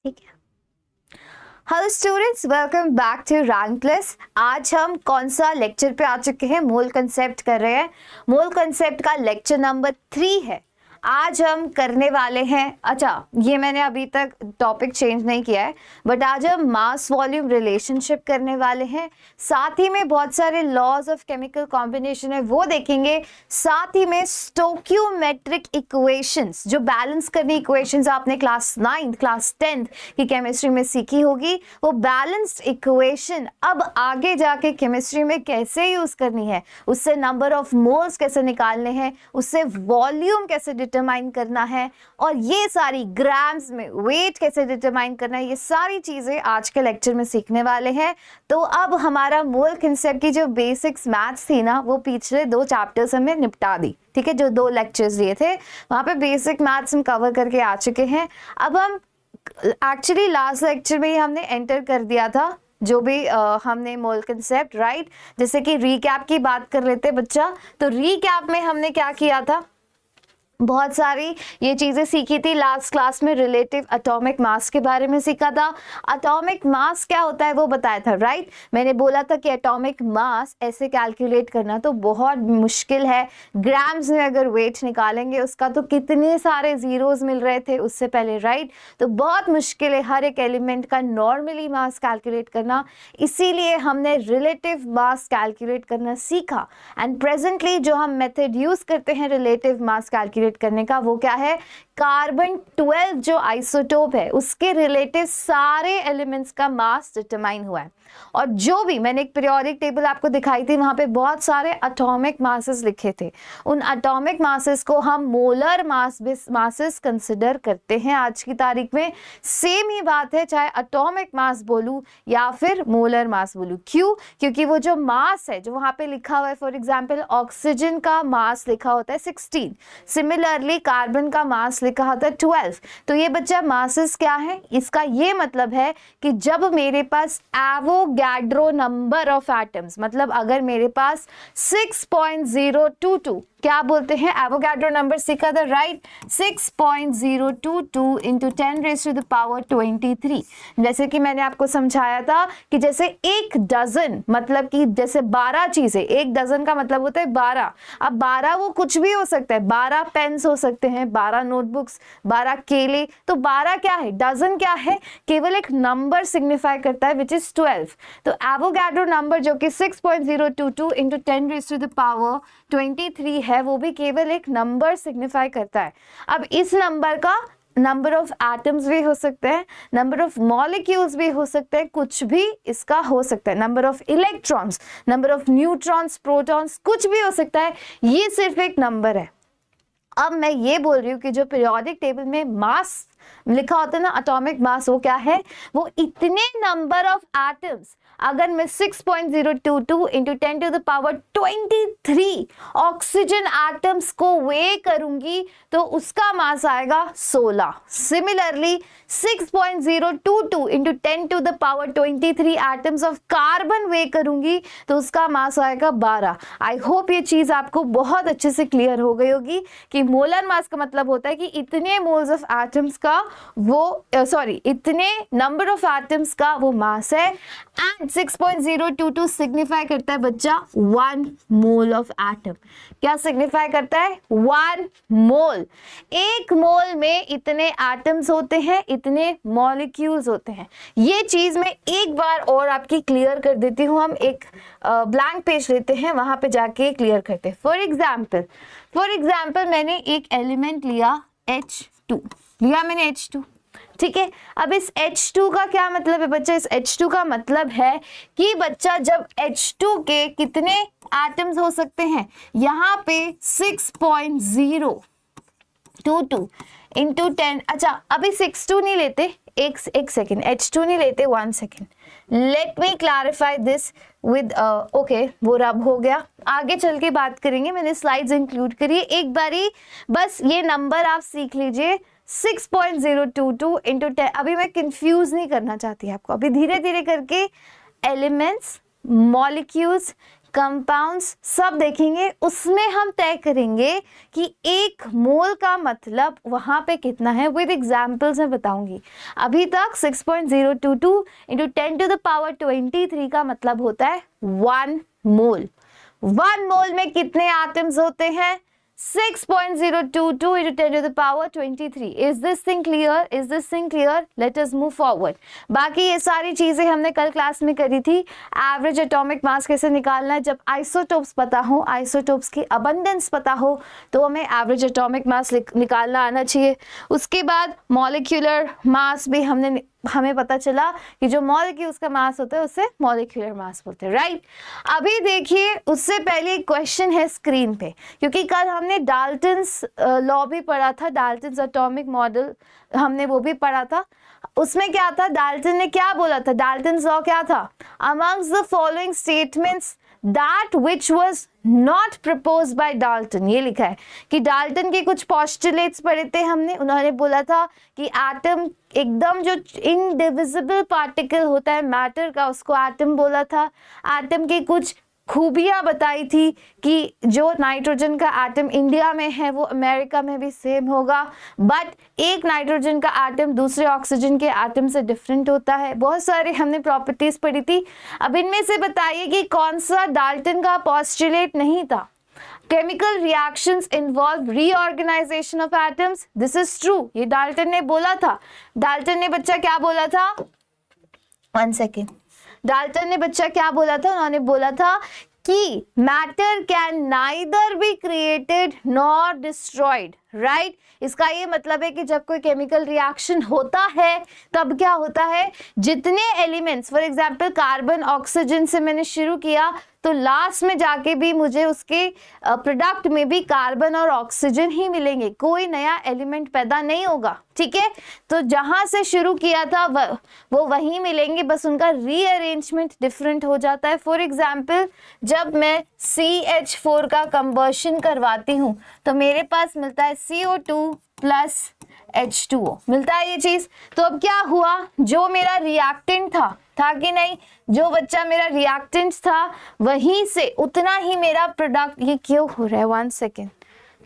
ठीक है। Hello students, welcome back to Rank Plus. आज हम कौन सा लेक्चर पे आ चुके हैं? मोल कंसेप्ट कर रहे हैं। मोल कंसेप्ट का लेक्चर नंबर 3 है। आज हम करने वाले हैं, अच्छा ये मैंने अभी तक टॉपिक चेंज नहीं किया है, बट आज हम मास वॉल्यूम रिलेशनशिप करने वाले हैं। साथ ही में बहुत सारे लॉज ऑफ केमिकल कॉम्बिनेशन है वो देखेंगे। साथ ही में स्टोक्योमेट्रिक इक्वेशंस, जो बैलेंस करनी इक्वेशंस आपने क्लास 9th क्लास 10th की केमिस्ट्री में सीखी होगी, वो बैलेंस्ड इक्वेशन अब आगे जाके केमिस्ट्री में कैसे यूज करनी है, उससे नंबर ऑफ मोल्स कैसे निकालने हैं, उससे वॉल्यूम कैसे डिटरमाइन करना है, और ये सारी ग्राम्स में वेट कैसे डिटरमाइन करना है, ये सारी चीजें आज के लेक्चर में सीखने वाले हैं। तो अब हमारा मोल कंसेप्ट की जो बेसिक्स मैथ्स थी ना, वो पिछले 2 चैप्टर्स हमने निपटा दी। ठीक है, जो 2 लेक्चर्स लिए थे वहां पे बेसिक मैथ्स हम कवर करके आ चुके हैं। अब हम एक्चुअली लास्ट लेक्चर में ही हमने एंटर कर दिया था जो भी हमने मोल कंसेप्ट, राइट। जैसे कि रीकैप की बात कर लेते बच्चा, तो रीकैप में हमने क्या किया था, बहुत सारी ये चीजें सीखी थी लास्ट क्लास में। रिलेटिव एटॉमिक मास के बारे में सीखा था। एटॉमिक मास क्या होता है वो बताया था, राइट। मैंने बोला था कि एटॉमिक मास ऐसे कैलकुलेट करना तो बहुत मुश्किल है। ग्राम्स में अगर वेट निकालेंगे उसका तो कितने सारे जीरोस मिल रहे थे उससे पहले, राइट। तो बहुत मुश्किल है हर एक एलिमेंट का नॉर्मली मास कैलकुलेट करना, इसीलिए हमने रिलेटिव मास कैलकुलेट करना सीखा। एंड प्रेजेंटली जो हम मेथड यूज करते हैं रिलेटिव मास कैलकुलेट करने का, वो क्या है, कार्बन 12 जो आइसोटोप है उसके रिलेटिव सारे एलिमेंट्स का मास डिटरमाइन हुआ है। और जो भी मैंने एक पीरियोडिक टेबल आपको दिखाई थी, वहां पे बहुत सारे एटॉमिक मासेस लिखे थे। उन एटॉमिक मासेस को हम मोलर मासेस कंसिडर करते हैं आज की तारीख में। सेम ही बात है चाहे एटॉमिक मास बोलूं या फिर मोलर मास बोलूं। क्यों? क्योंकि वो जो मास है जो वहां पे लिखा हुआ है, फॉर एग्जाम्पल ऑक्सीजन का मास लिखा होता है 16, सिमिलरली कार्बन का मास लिखा होता है 12। तो ये बच्चा मासेस क्या है, इसका ये मतलब है कि जब मेरे पास एवोगैड्रो नंबर ऑफ एटम्स, मतलब अगर मेरे पास 6.022, क्या बोलते हैं, एवोगैड्रो नंबर सीखा था, राइट। 6.022 इंटू 10⁻23। जैसे कि मैंने आपको समझाया था कि जैसे एक डजन, मतलब कि जैसे 12 चीजें, एक डजन का मतलब होता है 12। अब 12 वो कुछ भी हो सकता है, 12 पेन्स हो सकते हैं, 12 नोटबुक्स, 12 केले। तो 12 क्या है, डजन क्या है, केवल एक नंबर सिग्निफाई करता है विच इज 12। तो एवोगैड्रो नंबर जो कि 6.022 इंटू 10⁻23 है, वो भी केवल एक नंबर सिग्निफाई करता है। अब इस नंबर का नंबर ऑफ एटम्स भी हो सकते हैं, नंबर ऑफ मॉलिक्यूल्स भी हो सकते हैं, कुछ भी इसका हो सकता है, number of electrons, number of neutrons, protons, कुछ भी हो सकता है। ये सिर्फ एक नंबर है। अब मैं ये बोल रही हूँ कि जो पीरियोडिक टेबल में मास लिखा होता है ना, एटॉमिक मास, वो क्या है, वो इतने नंबर ऑफ एटम्स, अगर मैं 6.022 इंटू 10⁻23 ऑक्सीजन एटम्स को वे करूंगी तो उसका मास आएगा 16। Similarly 6.022 into 10⁻23 atoms of carbon weigh करूंगी तो उसका मास आएगा 12। आई होप ये चीज आपको बहुत अच्छे से क्लियर हो गई होगी कि मोलर मास का मतलब होता है कि इतने मोल्स ऑफ एटम्स का वो इतने नंबर ऑफ एटम्स का वो मास है। एंड 6.022 सिग्निफाई करता है बच्चा 1 मोल ऑफ एटम। क्या सिग्निफाई करता है, 1 मोल। एक मोल में इतने एटम्स होते हैं, इतने मॉलिक्यूल्स होते हैं। ये चीज मैं एक बार और आपकी क्लियर कर देती हूँ। हम एक ब्लैंक पेज लेते हैं, वहां पे जाके क्लियर करते हैं। फॉर एग्जाम्पल मैंने एक एलिमेंट लिया H2, लिया मैंने H2, ठीक है। अब इस H2 का क्या मतलब है बच्चा, इस H2 का मतलब है कि बच्चा जब H2 के कितने एटम्स हो सकते हैं, यहाँ पे 6.022 इंटू 10, अच्छा अभी 62 नहीं लेते, एक सेकेंड, H2 नहीं लेते, 1 second, let me clarify this with okay, वो रब हो गया। आगे चल के बात करेंगे, मैंने स्लाइड्स इंक्लूड करी है। एक बारी बस ये नंबर आप सीख लीजिए, 6.022 इंटू 10। अभी मैं कंफ्यूज नहीं करना चाहती आपको, अभी धीरे धीरे करके एलिमेंट्स, मॉलिक्यूल्स, कंपाउंड्स सब देखेंगे, उसमें हम तय करेंगे कि एक मोल का मतलब वहां पे कितना है। विद एग्जांपल्स मैं बताऊंगी। अभी तक 6.022 इंटू 10 टू द पावर 23 का मतलब होता है 1 मोल। 1 मोल में कितने एटम्स होते हैं? 6.022 into 10 to the power 23. Is this thing clear? Is this thing clear? Let us move forward. बाकी ये सारी चीजें हमने कल क्लास में करी थी। एवरेज एटॉमिक मास कैसे निकालना है, जब आइसोटोप्स पता हो, आइसोटोप्स की अबंडेंस पता हो, तो हमें एवरेज एटॉमिक मास निकालना आना चाहिए। उसके बाद मॉलिक्यूलर मास भी हमें पता चला कि जो मॉलिक्यूल्स का मास होता है उसे मॉलिक्यूलर मास बोलते हैं, राइट। अभी देखिए, उससे पहले एक क्वेश्चन है स्क्रीन पे, क्योंकि कल हमने डाल्टन्स लॉ भी पढ़ा था, डाल्टन्स एटॉमिक मॉडल हमने वो भी पढ़ा था। उसमें क्या था, डाल्टन ने क्या बोला था, डाल्टन्स लॉ क्या था? Amongst the following statements that which was not propose by Dalton, ये लिखा है कि डाल्टन के कुछ पॉस्टुलेट्स पढ़े थे हमने। उन्होंने बोला था कि एटम एकदम जो इनडिविजिबल पार्टिकल होता है मैटर का, उसको एटम बोला था। एटम की कुछ खूबियां बताई थी कि जो नाइट्रोजन का एटम इंडिया में है वो अमेरिका में भी सेम होगा, बट एक नाइट्रोजन का एटम दूसरे ऑक्सीजन के एटम से डिफरेंट होता है। बहुत सारे हमने प्रॉपर्टीज पढ़ी थी। अब इनमें से बताइए कि कौन सा डाल्टन का पॉस्टुलेट नहीं था? Chemical reactions involve reorganization of atoms. This is true. ये डाल्टन ने बोला था। डाल्टन ने बच्चा क्या बोला था? 1 सेकेंड। डाल्टन ने बच्चा क्या बोला था? उन्होंने बोला था कि matter can neither be created nor destroyed, right. इसका ये मतलब है कि जब कोई केमिकल रिएक्शन होता है तब क्या होता है, जितने elements, for example carbon oxygen से मैंने शुरू किया, तो लास्ट में जाके भी मुझे उसके प्रोडक्ट में भी कार्बन और ऑक्सीजन ही मिलेंगे, कोई नया एलिमेंट पैदा नहीं होगा, ठीक है। तो जहां से शुरू किया था वो वहीं मिलेंगे, बस उनका रीअरेंजमेंट डिफरेंट हो जाता है। फॉर एग्जाम्पल, जब मैं CH4 का कंबर्शन करवाती हूँ तो मेरे पास मिलता है CO2 प्लस H2O, मिलता है ये चीज। तो अब क्या हुआ, जो मेरा रिएक्टेंट था कि नहीं, जो बच्चा मेरा रिएक्टेंट था वहीं से उतना ही मेरा प्रोडक्ट। ये क्यों हो रहा है? 1 second,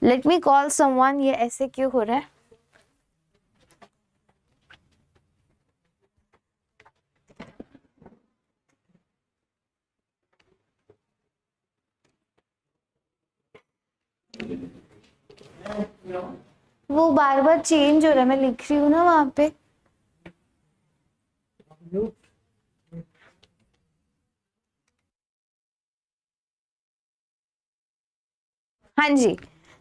let me call someone. ये ऐसे क्यों हो रहा है? वो बार बार चेंज हो रहा है, मैं लिख रही हूँ ना वहां पे। हाँ जी,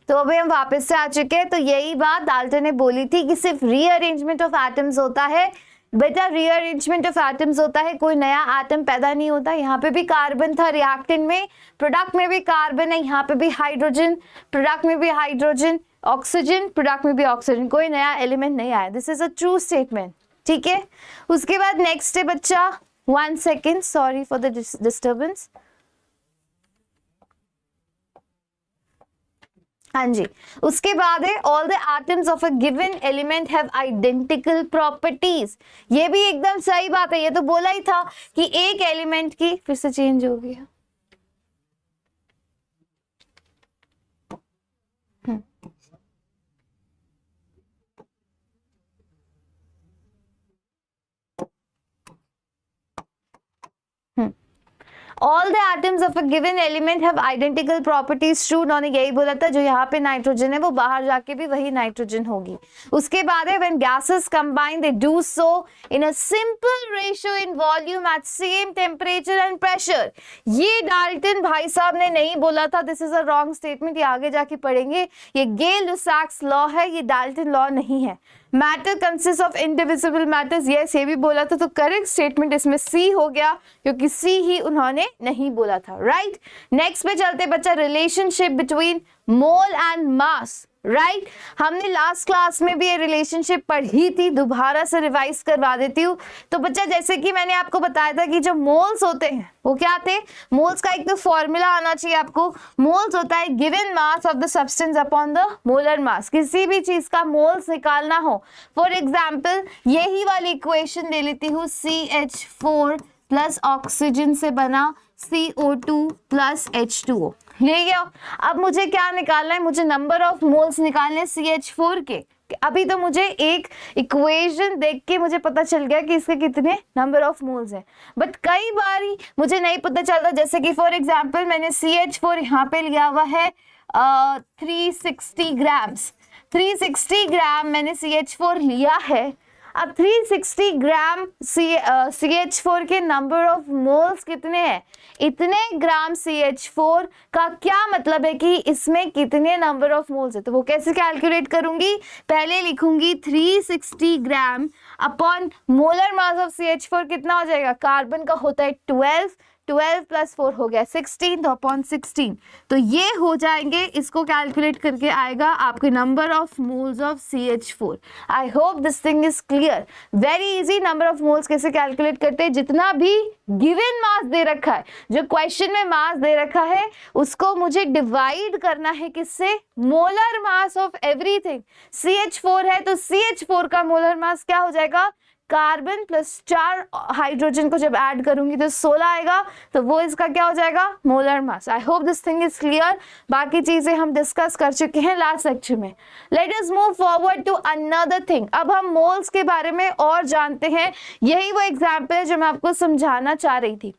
तो अभी हम वापस से आ चुके हैं। तो यही बात डाल्टन ने बोली थी कि सिर्फ रीअरेंजमेंट ऑफ एटम्स होता है। बेटा, रीअरेंजमेंट ऑफ एटम्स होता है, कोई नया एटम पैदा नहीं होता। यहाँ पे भी कार्बन था रिएक्टेंट में, प्रोडक्ट में भी कार्बन है, यहाँ पे भी हाइड्रोजन, प्रोडक्ट में भी हाइड्रोजन, ऑक्सीजन, प्रोडक्ट में भी ऑक्सीजन, कोई नया एलिमेंट नहीं आया। This is a true statement, ठीक है। उसके बाद नेक्स्ट है बच्चा, 1 second, sorry for the disturbance. हाँ जी, उसके बाद है all the atoms of a given element have identical properties. ये भी एकदम सही बात है, ये तो बोला ही था कि एक एलिमेंट की, फिर से चेंज हो गया। All the atoms of a given element have identical properties. True, उन्होंने यही बोला था, जो यहाँ पे नाइट्रोजन है वो बाहर जाके भी वही नाइट्रोजन होगी। उसके बाद है when gases combine they do so in a simple ratio in volume at same temperature and pressure. ये डाल्टन भाई साहब ने नहीं बोला था, this is a wrong statement, ये आगे जाके पढ़ेंगे। ये गे-लुसाक्स लॉ है, ये डाल्टन लॉ नहीं है। Matter consist of indivisible matters, yes ये भी बोला था, तो करेक्ट स्टेटमेंट इसमें सी हो गया, क्योंकि सी ही उन्होंने नहीं बोला था, राइट। नेक्स्ट पे चलते बच्चा, relationship between mole and mass, right. हमने लास्ट क्लास में भी ये रिलेशनशिप पढ़ी थी, दोबारा से रिवाइज करवा देती हूँ। तो बच्चा, जैसे कि मैंने आपको बताया था कि जो मोल्स होते हैं वो क्या थे, मोल्स का एक तो फॉर्मूला आना चाहिए आपको। मोल्स होता है given mass of the substance upon the molar mass. किसी भी चीज का मोल्स निकालना हो, फॉर एग्जाम्पल यही वाली इक्वेशन ले लेती हूँ, CH4 प्लस ऑक्सीजन से बना CO2 प्लस H2O ले गया। अब मुझे क्या निकालना है, मुझे नंबर ऑफ मोल्स निकालने CH4 के। अभी तो मुझे एक इक्वेशन देख के मुझे पता चल गया कि इसके कितने नंबर ऑफ मोल्स हैं, बट कई बारी मुझे नहीं पता चलता। जैसे कि फॉर एग्जांपल मैंने CH4 यहाँ पे लिया हुआ है 360 ग्राम्स, 360 ग्राम मैंने CH4 लिया है। अब 360 ग्राम CH4 के नंबर ऑफ मोल्स कितने हैं, इतने ग्राम CH4 का क्या मतलब है कि इसमें कितने नंबर ऑफ मोल्स है। तो वो कैसे कैलकुलेट करूंगी, पहले लिखूंगी 360 ग्राम upon molar mass of CH4 कितना हो जाएगा, कार्बन का होता है 12 प्लस 4 हो गया 16, तो अपॉन 16, तो ये हो जाएंगे। इसको कैलकुलेट करके आएगा आपके number of moles of CH4। I hope this thing is clear, very easy. Number of moles कैसे कैलकुलेट करते हैं, जितना भी गिवन मास दे रखा है, जो क्वेश्चन में मास दे रखा है, उसको मुझे डिवाइड करना है किससे, molar mass of everything. CH4 है तो CH4 का मोलर मास क्या हो जाएगा, कार्बन प्लस 4 हाइड्रोजन को जब ऐड करूंगी तो 16 आएगा, तो वो इसका क्या हो जाएगा, molar mass. I hope this thing is clear. बाकी चीजें हम डिस्कस कर चुके हैं लास्ट लेक्चर में। Let us move forward to another thing. अब हम मोल्स के बारे में और जानते हैं। यही वो एग्जाम्पल है जो मैं आपको समझाना चाह रही थी।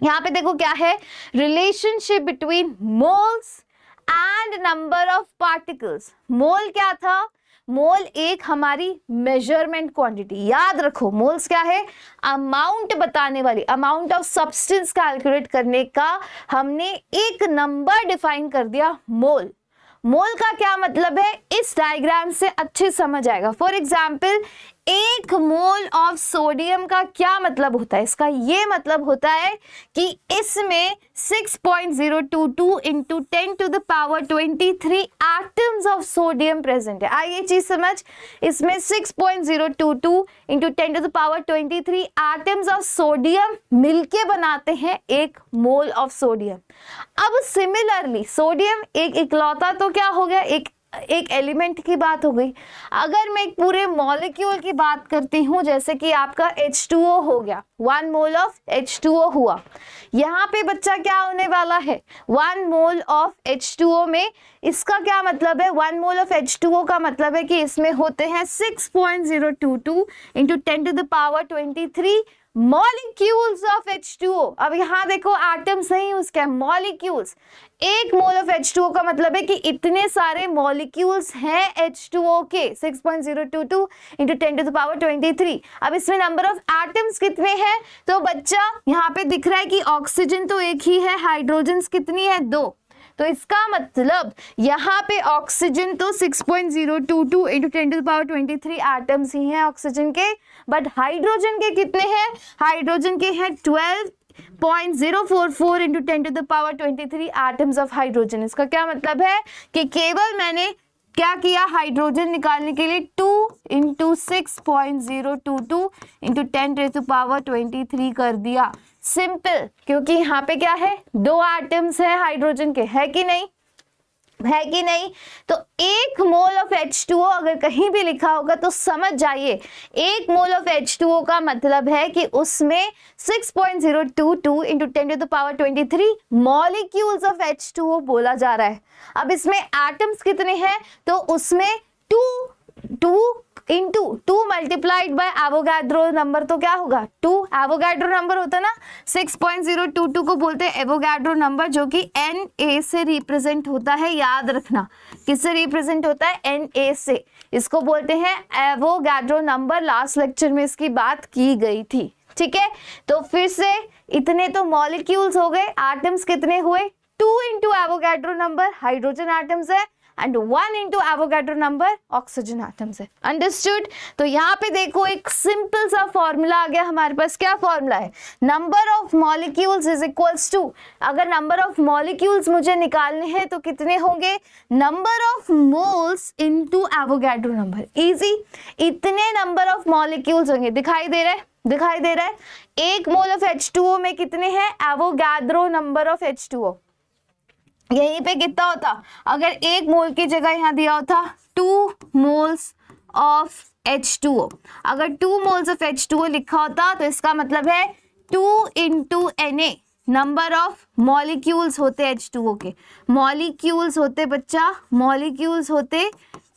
यहाँ पे देखो क्या है, relationship between moles and number of particles. Mole क्या था, मोल एक हमारी मेजरमेंट क्वांटिटी, याद रखो मोल्स क्या है, अमाउंट बताने वाली, अमाउंट ऑफ सब्सटेंस कैलकुलेट करने का हमने एक नंबर डिफाइन कर दिया, मोल। मोल का क्या मतलब है, इस डायग्राम से अच्छे समझ आएगा। For example 1 mole of sodium का क्या मतलब होता है, इसका ये मतलब होता है कि इसमें 6.022 into 10 to the power 23 atoms of sodium present है। आइए चीज समझ, इसमें 6.022 into 10 to the power 23 atoms of sodium मिलके बनाते हैं 1 मोल ऑफ सोडियम। अब सिमिलरली सोडियम एक इकलौता तो क्या हो गया, एक एलिमेंट की बात हो गई। अगर मैं एक पूरे मॉलिक्यूल की बात करती हूँ, जैसे कि आपका H2O हो गया, 1 मोल ऑफ H2O हुआ, यहाँ पे बच्चा क्या होने वाला है, 1 मोल ऑफ H2O में, इसका क्या मतलब है, 1 मोल ऑफ H2O का मतलब है कि इसमें होते हैं 6.022 into 10 to the power 23 molecules of H2O। अब यहाँ देखो एटम्स नहीं यूज किया, मॉलिक्यूल्स। 1 मोल ऑफ H2O का मतलब है कि इतने सारे मॉलिक्यूल्स हैं H2O के, 6.022 इंटू 10 टू द पावर 23। अब इसमें नंबर ऑफ एटम्स कितने हैं, तो बच्चा यहाँ पे दिख रहा है कि ऑक्सीजन तो एक ही है, हाइड्रोजन कितनी है, 2, तो इसका मतलब यहाँ पे ऑक्सीजन तो 6.022 into 10 to the power 23 atoms ही हैं ऑक्सीजन के, बट हाइड्रोजन के कितने हैं, हाइड्रोजन के हैं 12.044 into 10 to the power 23 atoms of hydrogen. इसका क्या मतलब है कि केवल मैंने क्या किया, हाइड्रोजन निकालने के लिए 2 into 6.022 into 10 to the power 23 कर दिया। सिंपल, क्योंकि यहाँ पे क्या है, 2 एटम्स है हाइड्रोजन के, है कि नहीं, है कि नहीं। तो 1 मोल ऑफ H2O अगर कहीं भी लिखा होगा तो समझ जाइए, 1 मोल ऑफ H2O का मतलब है कि उसमें 6.022 into 10 to the power 23 molecules of H2O बोला जा रहा है। अब इसमें एटम्स कितने हैं, तो उसमें 2 into 2 multiplied by Avogadro number, तो क्या होगा 2, एवोगाड्रो नंबर होता है ना, 6.022 को बोलते हैं एवोगाड्रो नंबर, जो कि Na से रिप्रेजेंट होता है। याद रखना किससे रिप्रेजेंट होता है, Na से, इसको बोलते हैं एवोगाड्रो नंबर। लास्ट लेक्चर में इसकी बात की गई थी, ठीक है। तो फिर से इतने तो मॉलिक्यूल्स हो गए, एटम्स कितने हुए, 2 into Avogadro number hydrogen atoms है, and 1 into Avogadro number oxygen atoms है। अंडरस्टूड। तो यहाँ पे देखो एक सिंपल सा फॉर्मूला आ गया हमारे पास। क्या फॉर्मूला है, number of molecules is equals to, अगर नंबर ऑफ मॉलिक्यूल्स मुझे निकालने हैं तो कितने होंगे, number of moles into Avogadro number. Easy, इतने नंबर ऑफ मॉलिक्यूल्स होंगे, दिखाई दे रहा है, दिखाई दे रहा है। 1 मोल ऑफ H2O में कितने हैं, एवोगाड्रो नंबर ऑफ H2O यहीं पे कितना होता, अगर 1 मोल की जगह यहाँ दिया होता 2 मोल्स ऑफ H2O, अगर 2 मोल्स ऑफ H2O लिखा होता तो इसका मतलब है 2 into Na, number of molecules होते H2O के, मॉलिक्यूल्स होते बच्चा, मॉलिक्यूल्स होते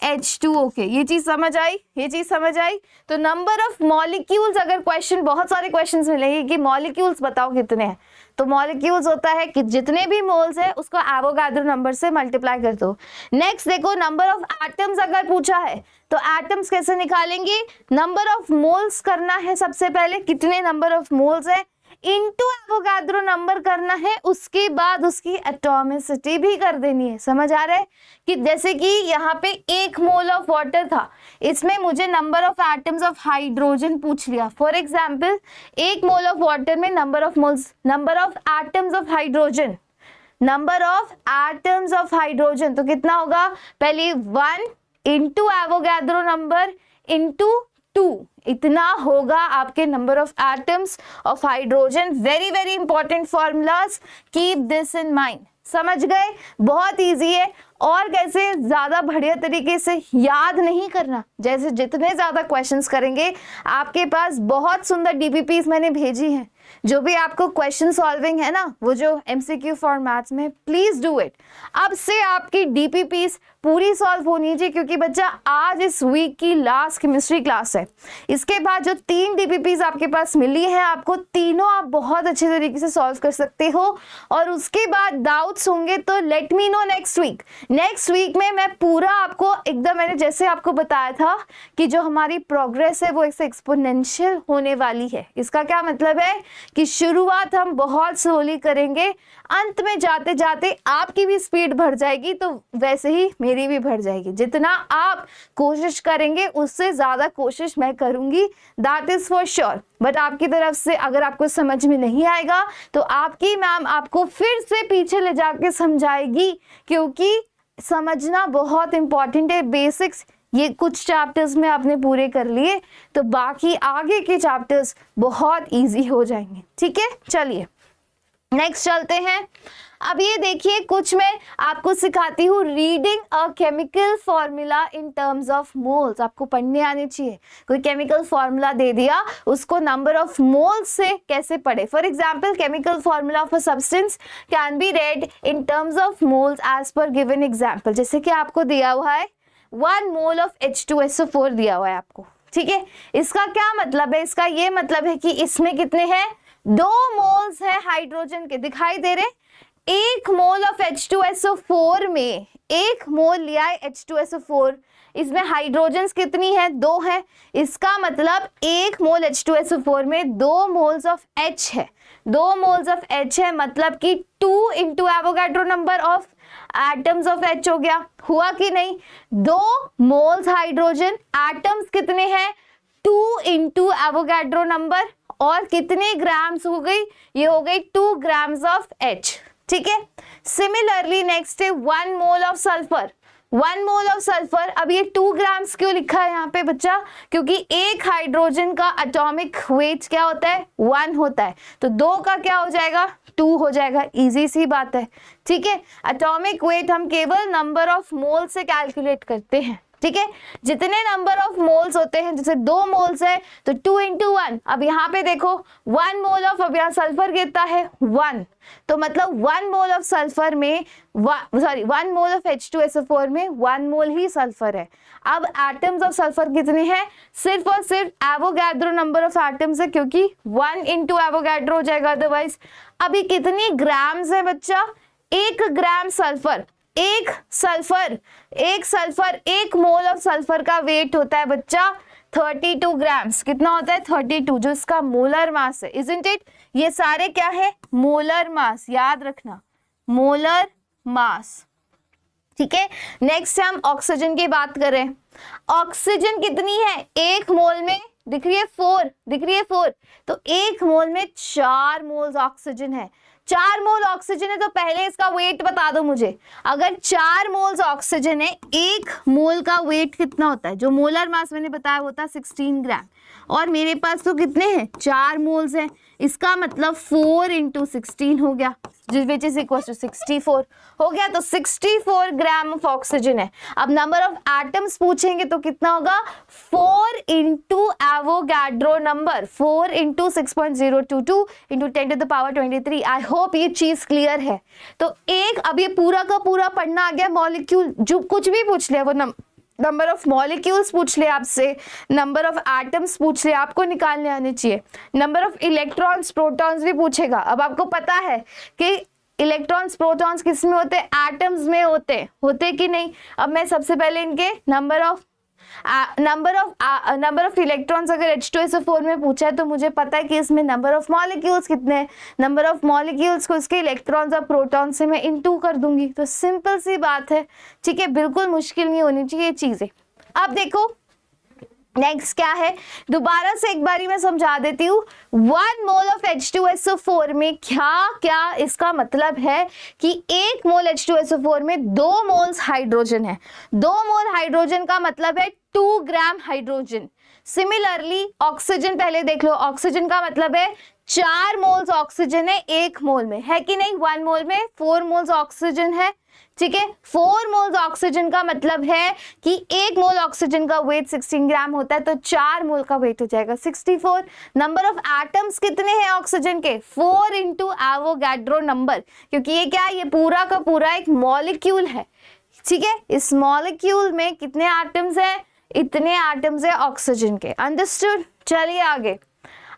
H2O के। ये चीज समझ आई, ये चीज समझ आई। तो नंबर ऑफ मॉलिक्यूल्स, अगर क्वेश्चन, बहुत सारे क्वेश्चंस मिलेंगे कि मॉलिक्यूल्स बताओ कितने हैं, तो मॉलिक्यूल्स होता है कि जितने भी मोल्स है उसको एवोगाड्रो नंबर से मल्टीप्लाई कर दो। नेक्स्ट देखो, नंबर ऑफ एटम्स अगर पूछा है तो एटम्स कैसे निकालेंगे, नंबर ऑफ मोल्स करना है सबसे पहले, कितने नंबर ऑफ मोल्स है, इनटू एवोगाड्रो नंबर करना है, उसके बाद उसकी एटॉमिसिटी भी कर देनी है। समझ आ रहा है कि जैसे कि यहाँ पे 1 मोल ऑफ वाटर था, इसमें मुझे number of atoms of hydrogen पूछ लिया। For example 1 mole of water में number of moles, number of atoms of hydrogen, number of atoms of hydrogen, तो कितना होगा, पहले 1 इंटू एवोगाड्रो नंबर इंटू 2, इतना होगा आपके number of atoms of hydrogen. Very very important formulas, keep this in mind. समझ गए, बहुत इजी है। और कैसे ज्यादा बढ़िया तरीके से याद नहीं करना, जैसे जितने ज्यादा क्वेश्चंस करेंगे, आपके पास बहुत सुंदर डीपीपीस मैंने भेजी हैं, जो भी आपको क्वेश्चन सॉल्विंग है ना, वो जो एमसीक्यू फॉर्मेट्स में, प्लीज डू इट। अब से आपकी डीपीपीस पूरी सॉल्व होनी चाहिए, क्योंकि बच्चा आज इस वीक की लास्ट केमिस्ट्री क्लास है। इसके बाद जो 3 डीपीपीस आपके पास मिली है, आपको तीनों आप बहुत अच्छे तरीके से सॉल्व कर सकते हो। और उसके बाद डाउट्स होंगे तो let me know next week. Next week में मैं पूरा आपको एकदम, मैंने जैसे आपको बताया था कि जो हमारी प्रोग्रेस है वो एक्सपोनेंशियल होने वाली है। इसका क्या मतलब है कि शुरुआत हम बहुत स्लोली करेंगे, अंत में जाते जाते आपकी भी स्पीड बढ़ जाएगी, तो वैसे ही मेरी भी बढ़ जाएगी। जितना आप कोशिश करेंगे उससे ज्यादा कोशिश मैं करूंगी, that is for sure. But आपकी तरफ से अगर आपको समझ में नहीं आएगा तो आपकी मैम आपको फिर से पीछे ले जाके समझाएगी, क्योंकि समझना बहुत इंपॉर्टेंट है। बेसिक्स ये कुछ चैप्टर्स में आपने पूरे कर लिए तो बाकी आगे के चैप्टर्स बहुत इजी हो जाएंगे। ठीक है, चलिए नेक्स्ट चलते हैं। अब ये देखिए, कुछ मैं आपको सिखाती हूँ reading a chemical formula in terms of moles. आपको पढ़ने आने चाहिए। कोई केमिकल फॉर्मूला दे दिया, उसको नंबर ऑफ मोल्स से कैसे पढ़े। For example chemical formula of a substance can be read in terms of moles as per given example. जैसे कि आपको दिया हुआ है 1 मोल ऑफ H2SO4 दिया हुआ है आपको। ठीक है, इसका क्या मतलब है, इसका ये मतलब है कि इसमें कितने हैं, 2 मोल्स है हाइड्रोजन के, दिखाई दे रहे। 1 मोल ऑफ H2SO4 में 1 मोल लिया है H2SO4, इसमें हाइड्रोजन कितनी है, 2 है। इसका मतलब 1 मोल H2SO4 में 2 मोल्स ऑफ H है, 2 मोल्स ऑफ H है, मतलब कि 2 into Avogadro number of atoms of H हो गया। हुआ कि नहीं, 2 मोल्स हाइड्रोजन, एटम्स कितने हैं, 2 इंटू एवोगाड्रो नंबर, और कितने ग्राम्स हो गई, ये हो गई 2 ग्राम्स ऑफ H। ठीक है, सिमिलरली नेक्स्ट है 1 mole of sulphur, 1 mole of sulphur. अब ये 2 ग्राम्स क्यों लिखा है यहाँ पे बच्चा, क्योंकि एक हाइड्रोजन का एटॉमिक वेट क्या होता है, 1 होता है, तो 2 का क्या हो जाएगा, 2 हो जाएगा। इजी सी बात है। ठीक है, एटॉमिक वेट हम केवल नंबर ऑफ मोल से कैलकुलेट करते हैं। ठीक है, जितने नंबर ऑफ मोल्स होते हैं, जैसे 2 मोल्स है तो 2 इंटू 1। अब यहाँ पे देखो 1 मोल ऑफ, अब यहाँ सल्फर कितना है 1, तो मतलब 1 मोल ऑफ सल्फर में 1 मोल ऑफ H2SO4 में 1 मोल ही सल्फर है। अब एटम्स ऑफ सल्फर कितने हैं, सिर्फ और सिर्फ एवोगाड्रो नंबर ऑफ एटम्स है, क्योंकि 1 इंटू एवोगाड्रो हो जाएगा अदरवाइज। अभी कितनी ग्राम्स है बच्चा, 1 ग्राम सल्फर, एक सल्फर 1 मोल ऑफ सल्फर का वेट होता है बच्चा 32 ग्राम्स। कितना होता है, 32, जो इसका मोलर मास है, इजंट इट। ये सारे क्या है, मोलर मास, याद रखना, मोलर मास। ठीक है, नेक्स्ट हम ऑक्सीजन की बात करें। ऑक्सीजन कितनी है, 1 मोल में दिख रही है 4, दिख रही है 4, तो 1 मोल में 4 मोल्स ऑक्सीजन है। 4 मोल ऑक्सीजन है तो पहले इसका वेट बता दो मुझे। अगर 4 मोल्स ऑक्सीजन है, 1 मोल का वेट कितना होता है, जो मोलर मास मैंने बताया होता है 16 ग्राम, और मेरे पास तो कितने हैं, 4 मोल्स हैं, इसका मतलब 4 इंटू 16 हो गया, विच इज इक्वल टू 64 हो गया। तो 64 ग्राम ऑफ ऑक्सीजन है। अब नंबर ऑफ एटम्स पूछेंगे तो कितना होगा, 4 into Avogadro number, 4 into 6.022 into 10 to the power 23। I hope ये चीज क्लियर है। तो एक, अब ये पूरा का पूरा पढ़ना आ गया, मॉलिक्यूल जो कुछ भी पूछ लिया, वो नंबर ऑफ मॉलिक्यूल्स पूछ ले आपसे, नंबर ऑफ एटम्स पूछ ले, आपको निकालने आने चाहिए। नंबर ऑफ इलेक्ट्रॉन्स प्रोटॉन्स भी पूछेगा। अब आपको पता है कि इलेक्ट्रॉन्स प्रोटॉन्स किस में होते हैं, एटम्स में होते कि नहीं। अब मैं सबसे पहले इनके नंबर ऑफ इलेक्ट्रॉन्स अगर H2SO4 में पूछा है तो मुझे पता है कि इसमें नंबर ऑफ मॉलिक्यूल्स कितने हैं। नंबर ऑफ मॉलिक्यूल्स को इसके इलेक्ट्रॉन्स और प्रोटॉन से मैं इनटू कर दूंगी। तो सिंपल सी बात है, ठीक है, बिल्कुल मुश्किल नहीं होनी चाहिए ये चीजें। अब देखो नेक्स्ट क्या है, दोबारा से एक बारी मैं समझा देती हूँ। 1 मोल ऑफ H2SO4 में क्या क्या, इसका मतलब है कि 1 मोल H2SO4 में 2 मोल्स हाइड्रोजन है। 2 मोल हाइड्रोजन का मतलब है 2 ग्राम हाइड्रोजन। सिमिलरली ऑक्सीजन पहले देख लो, ऑक्सीजन का मतलब है 4 मोल्स ऑक्सीजन है 1 मोल में, है कि नहीं। 1 मोल में 4 मोल्स ऑक्सीजन है, ठीक है। 4 मोल्स ऑक्सीजन का मतलब है कि 1 मोल ऑक्सीजन का वेट 16 ग्राम होता है, तो 4 मोल का वेट हो जाएगा 64। नंबर ऑफ एटम्स कितने हैं ऑक्सीजन के, 4 इंटू एवोगाड्रो नंबर, क्योंकि ये क्या, ये पूरा का पूरा एक मॉलिक्यूल है, ठीक है। इस मॉलिक्यूल में कितने एटम्स हैं, इतने एटम्स है ऑक्सीजन के। अंडरस्टूड। चलिए आगे।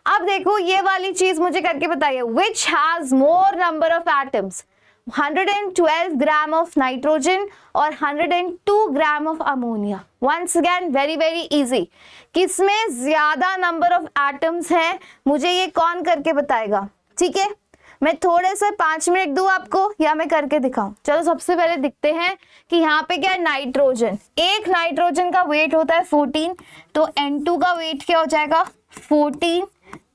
अब देखो ये वाली चीज मुझे करके बताइए, which has more number of atoms, 112 gram of nitrogen और 102 gram of ammonia. Once again very very easy, किसमें ज्यादा नंबर ऑफ एटम्स हैं, मुझे ये कौन करके बताएगा, ठीक है। मैं थोड़े से 5 मिनट दूं आपको या मैं करके दिखाऊं। चलो सबसे पहले दिखते हैं कि यहाँ पे क्या है, नाइट्रोजन। एक नाइट्रोजन का वेट होता है 14, तो N2 का वेट क्या हो जाएगा, 14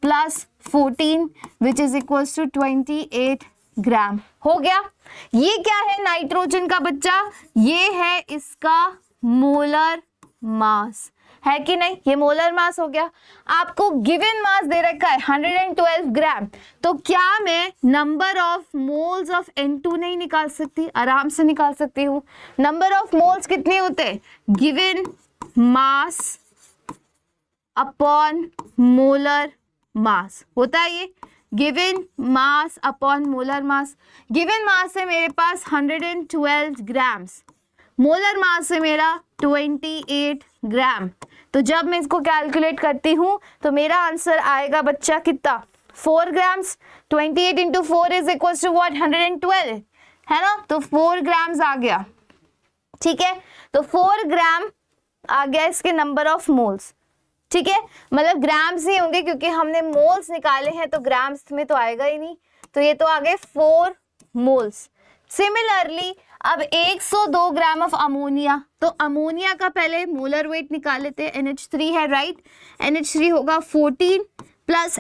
plus 14 which is equal to 28 gram हो गया। ये क्या है नाइट्रोजन का बच्चा, ये है इसका मोलर मास, है कि नहीं, ये मोलर मास हो गया। आपको गिवन मास दे रखा है 112 ग्राम, तो क्या मैं number of moles of N2 नहीं निकाल सकती, आराम से निकाल सकती हूँ। नंबर ऑफ मोल्स कितने होते हैं, given mass upon molar mass होता है, ये गिवन मास अपॉन मोलर मास। गिवन मास है मेरे पास 112 ग्राम्स, मोलर मास है मेरा 28 ग्राम। तो जब मैं इसको कैलकुलेट करती हूँ तो मेरा आंसर आएगा बच्चा कितना, 4 grams. 28 into 4 is equal to what, 112, है ना। तो 4 ग्राम्स आ गया, ठीक है। तो 4 ग्राम आ गया इसके नंबर ऑफ मोल्स, ठीक है। मतलब ग्राम्स ही होंगे क्योंकि हमने मोल्स निकाले हैं, तो ग्राम्स में तो आएगा ही नहीं, तो ये तो आ गए 4 मोल्स। सिमिलरली अब 102 ग्राम ऑफ अमोनिया, तो अमोनिया का पहले मोलर वेट निकाल लेते हैं। NH3 है, राइट। NH3 होगा 14 प्लस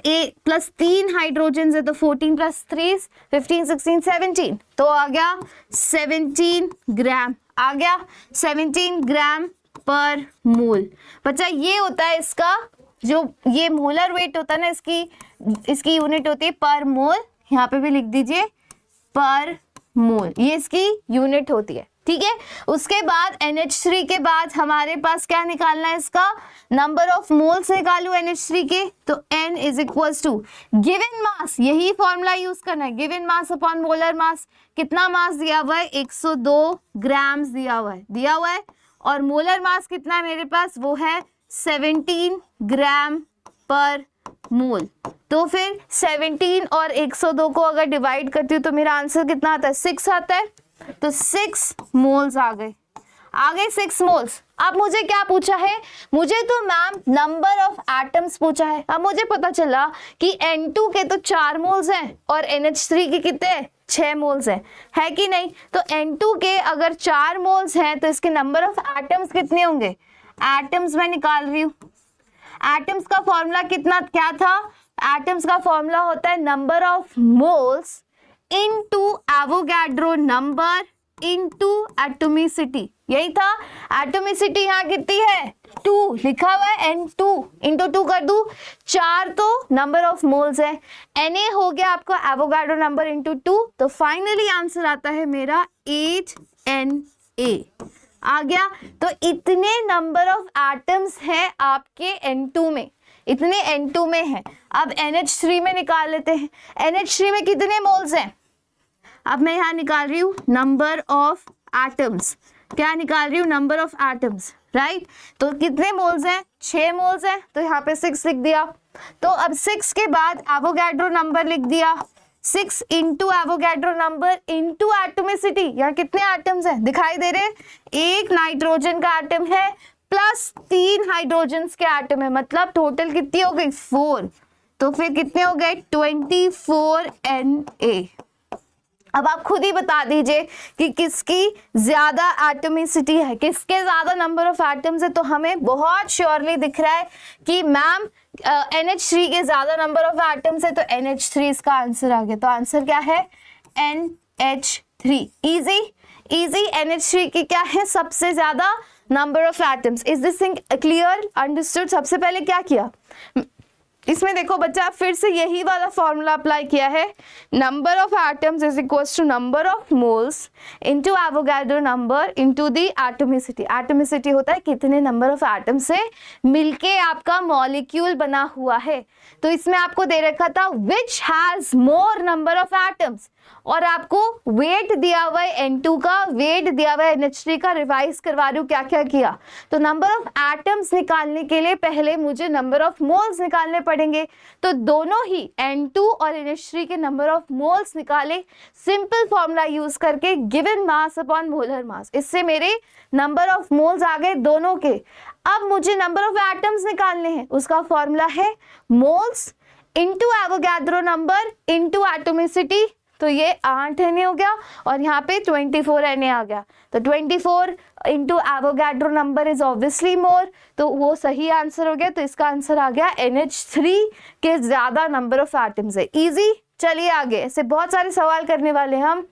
3 हाइड्रोजन है, तो 14 प्लस 3 15 16 17, तो आ गया 17 ग्राम, आ गया 17 ग्राम पर मोल। बच्चा ये होता है इसका जो ये मोलर वेट होता है ना, इसकी यूनिट होती है पर मोल, यहाँ पे भी लिख दीजिए पर मोल, ये इसकी यूनिट होती है, ठीक है। उसके बाद NH3 के बाद हमारे पास क्या निकालना है, इसका नंबर ऑफ मोल्स निकालू NH3 के, तो N is equal to given mass, यही फॉर्मूला यूज करना है, given mass upon molar mass. कितना मास दिया हुआ है, 102 ग्राम्स दिया हुआ है, और मोलर मास कितना है मेरे पास, वो है 17 ग्राम पर मोल। तो फिर 17 और 102 को अगर डिवाइड करती हूँ तो मेरा आंसर कितना आता है, 6 आता है। तो 6 मोल्स आ गए 6 मोल्स। अब मुझे क्या पूछा है, मुझे तो मैम नंबर ऑफ एटम्स पूछा है। अब मुझे पता चला कि N2 के तो 4 मोल्स हैं और NH3 के कितने 6 मोल्स हैं, है कि नहीं। तो N2 के अगर 4 मोल्स हैं तो इसके नंबर ऑफ एटम्स कितने होंगे, एटम्स मैं निकाल रही हूँ। एटम्स का फॉर्मूला क्या था, एटम्स का फॉर्मूला होता है number of moles into Avogadro number into atomicity, यही था। एटोमिसिटी यहाँ कितनी है 2 लिखा हुआ है, N2 इंटू 2 कर दूं 4 तो नंबर ऑफ मोल्स है, Na हो गया आपका एवोगाड्रो नंबर इंटू 2, तो फाइनली आंसर आता है मेरा 8Na आ गया। तो इतने नंबर ऑफ एटम्स हैं आपके N2 में, इतने N2 में है। अब NH3 में निकाल लेते हैं, NH3 में कितने मोल्स हैं। अब मैं यहाँ निकाल रही हूँ नंबर ऑफ एटम्स, क्या निकाल रही हूँ नंबर ऑफ एटम्स, राइट। तो कितने मोल्स हैं 6 मोल्स हैं, तो यहाँ पे 6 लिख दिया। तो अब 6 के बाद एवोगाड्रो नंबर लिख दिया, 6 into Avogadro number into atomicity, यहाँ कितने एटम्स हैं दिखाई दे रहे हैं, एक नाइट्रोजन का एटम है प्लस 3 हाइड्रोजन के एटम है, मतलब टोटल कितनी हो गई 4, तो फिर कितने हो गए 24 Na। अब आप खुद ही बता दीजिए कि किसकी ज्यादा एटोमिसिटी है, किसके ज्यादा नंबर ऑफ एटम्स है। तो हमें बहुत श्योरली दिख रहा है कि मैम NH3 के ज्यादा नंबर ऑफ एटम्स है, तो NH3 इसका आंसर आ गया। तो आंसर क्या है NH3, इजी इजी। NH3 की क्या है सबसे ज्यादा number of atoms. Is this thing clear, understood. सबसे पहले क्या किया इसमें देखो बच्चा, फिर से यही वाला फॉर्मूला अप्लाई किया है, number of atoms is equals to number of moles into Avogadro number into the atomicity. Atomicity होता है कितने नंबर ऑफ एटम से मिलके आपका मॉलिक्यूल बना हुआ है। तो इसमें आपको दे रखा था विच has more number of atoms, और आपको वेट दिया हुआ है N2 का, वेट दिया हुआ है NH3 का। रिवाइज करवा रही हूँ क्या क्या किया। तो नंबर ऑफ एटम्स निकालने के लिए पहले मुझे नंबर ऑफ मोल्स निकालने पड़ेंगे, तो दोनों ही N2 और NH3 के नंबर ऑफ मोल्स निकाले सिंपल फॉर्मूला यूज करके, गिवन मास अपॉन मोलर मास। इससे मेरे नंबर ऑफ मोल्स आ गए दोनों के। अब मुझे नंबर ऑफ एटम्स निकालने हैं, उसका फॉर्मूला है moles into Avogadro number into atomicity. तो ये 8 Na हो गया और यहाँ पे 24 Na आ गया। तो 24 into Avogadro number is obviously more, तो वो सही आंसर हो गया। तो इसका आंसर आ गया NH3 के ज्यादा नंबर ऑफ एटम्स है। इजी। चलिए आगे, ऐसे बहुत सारे सवाल करने वाले हम।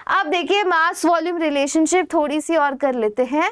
अब देखिए मास वॉल्यूम रिलेशनशिप थोड़ी सी और कर लेते हैं।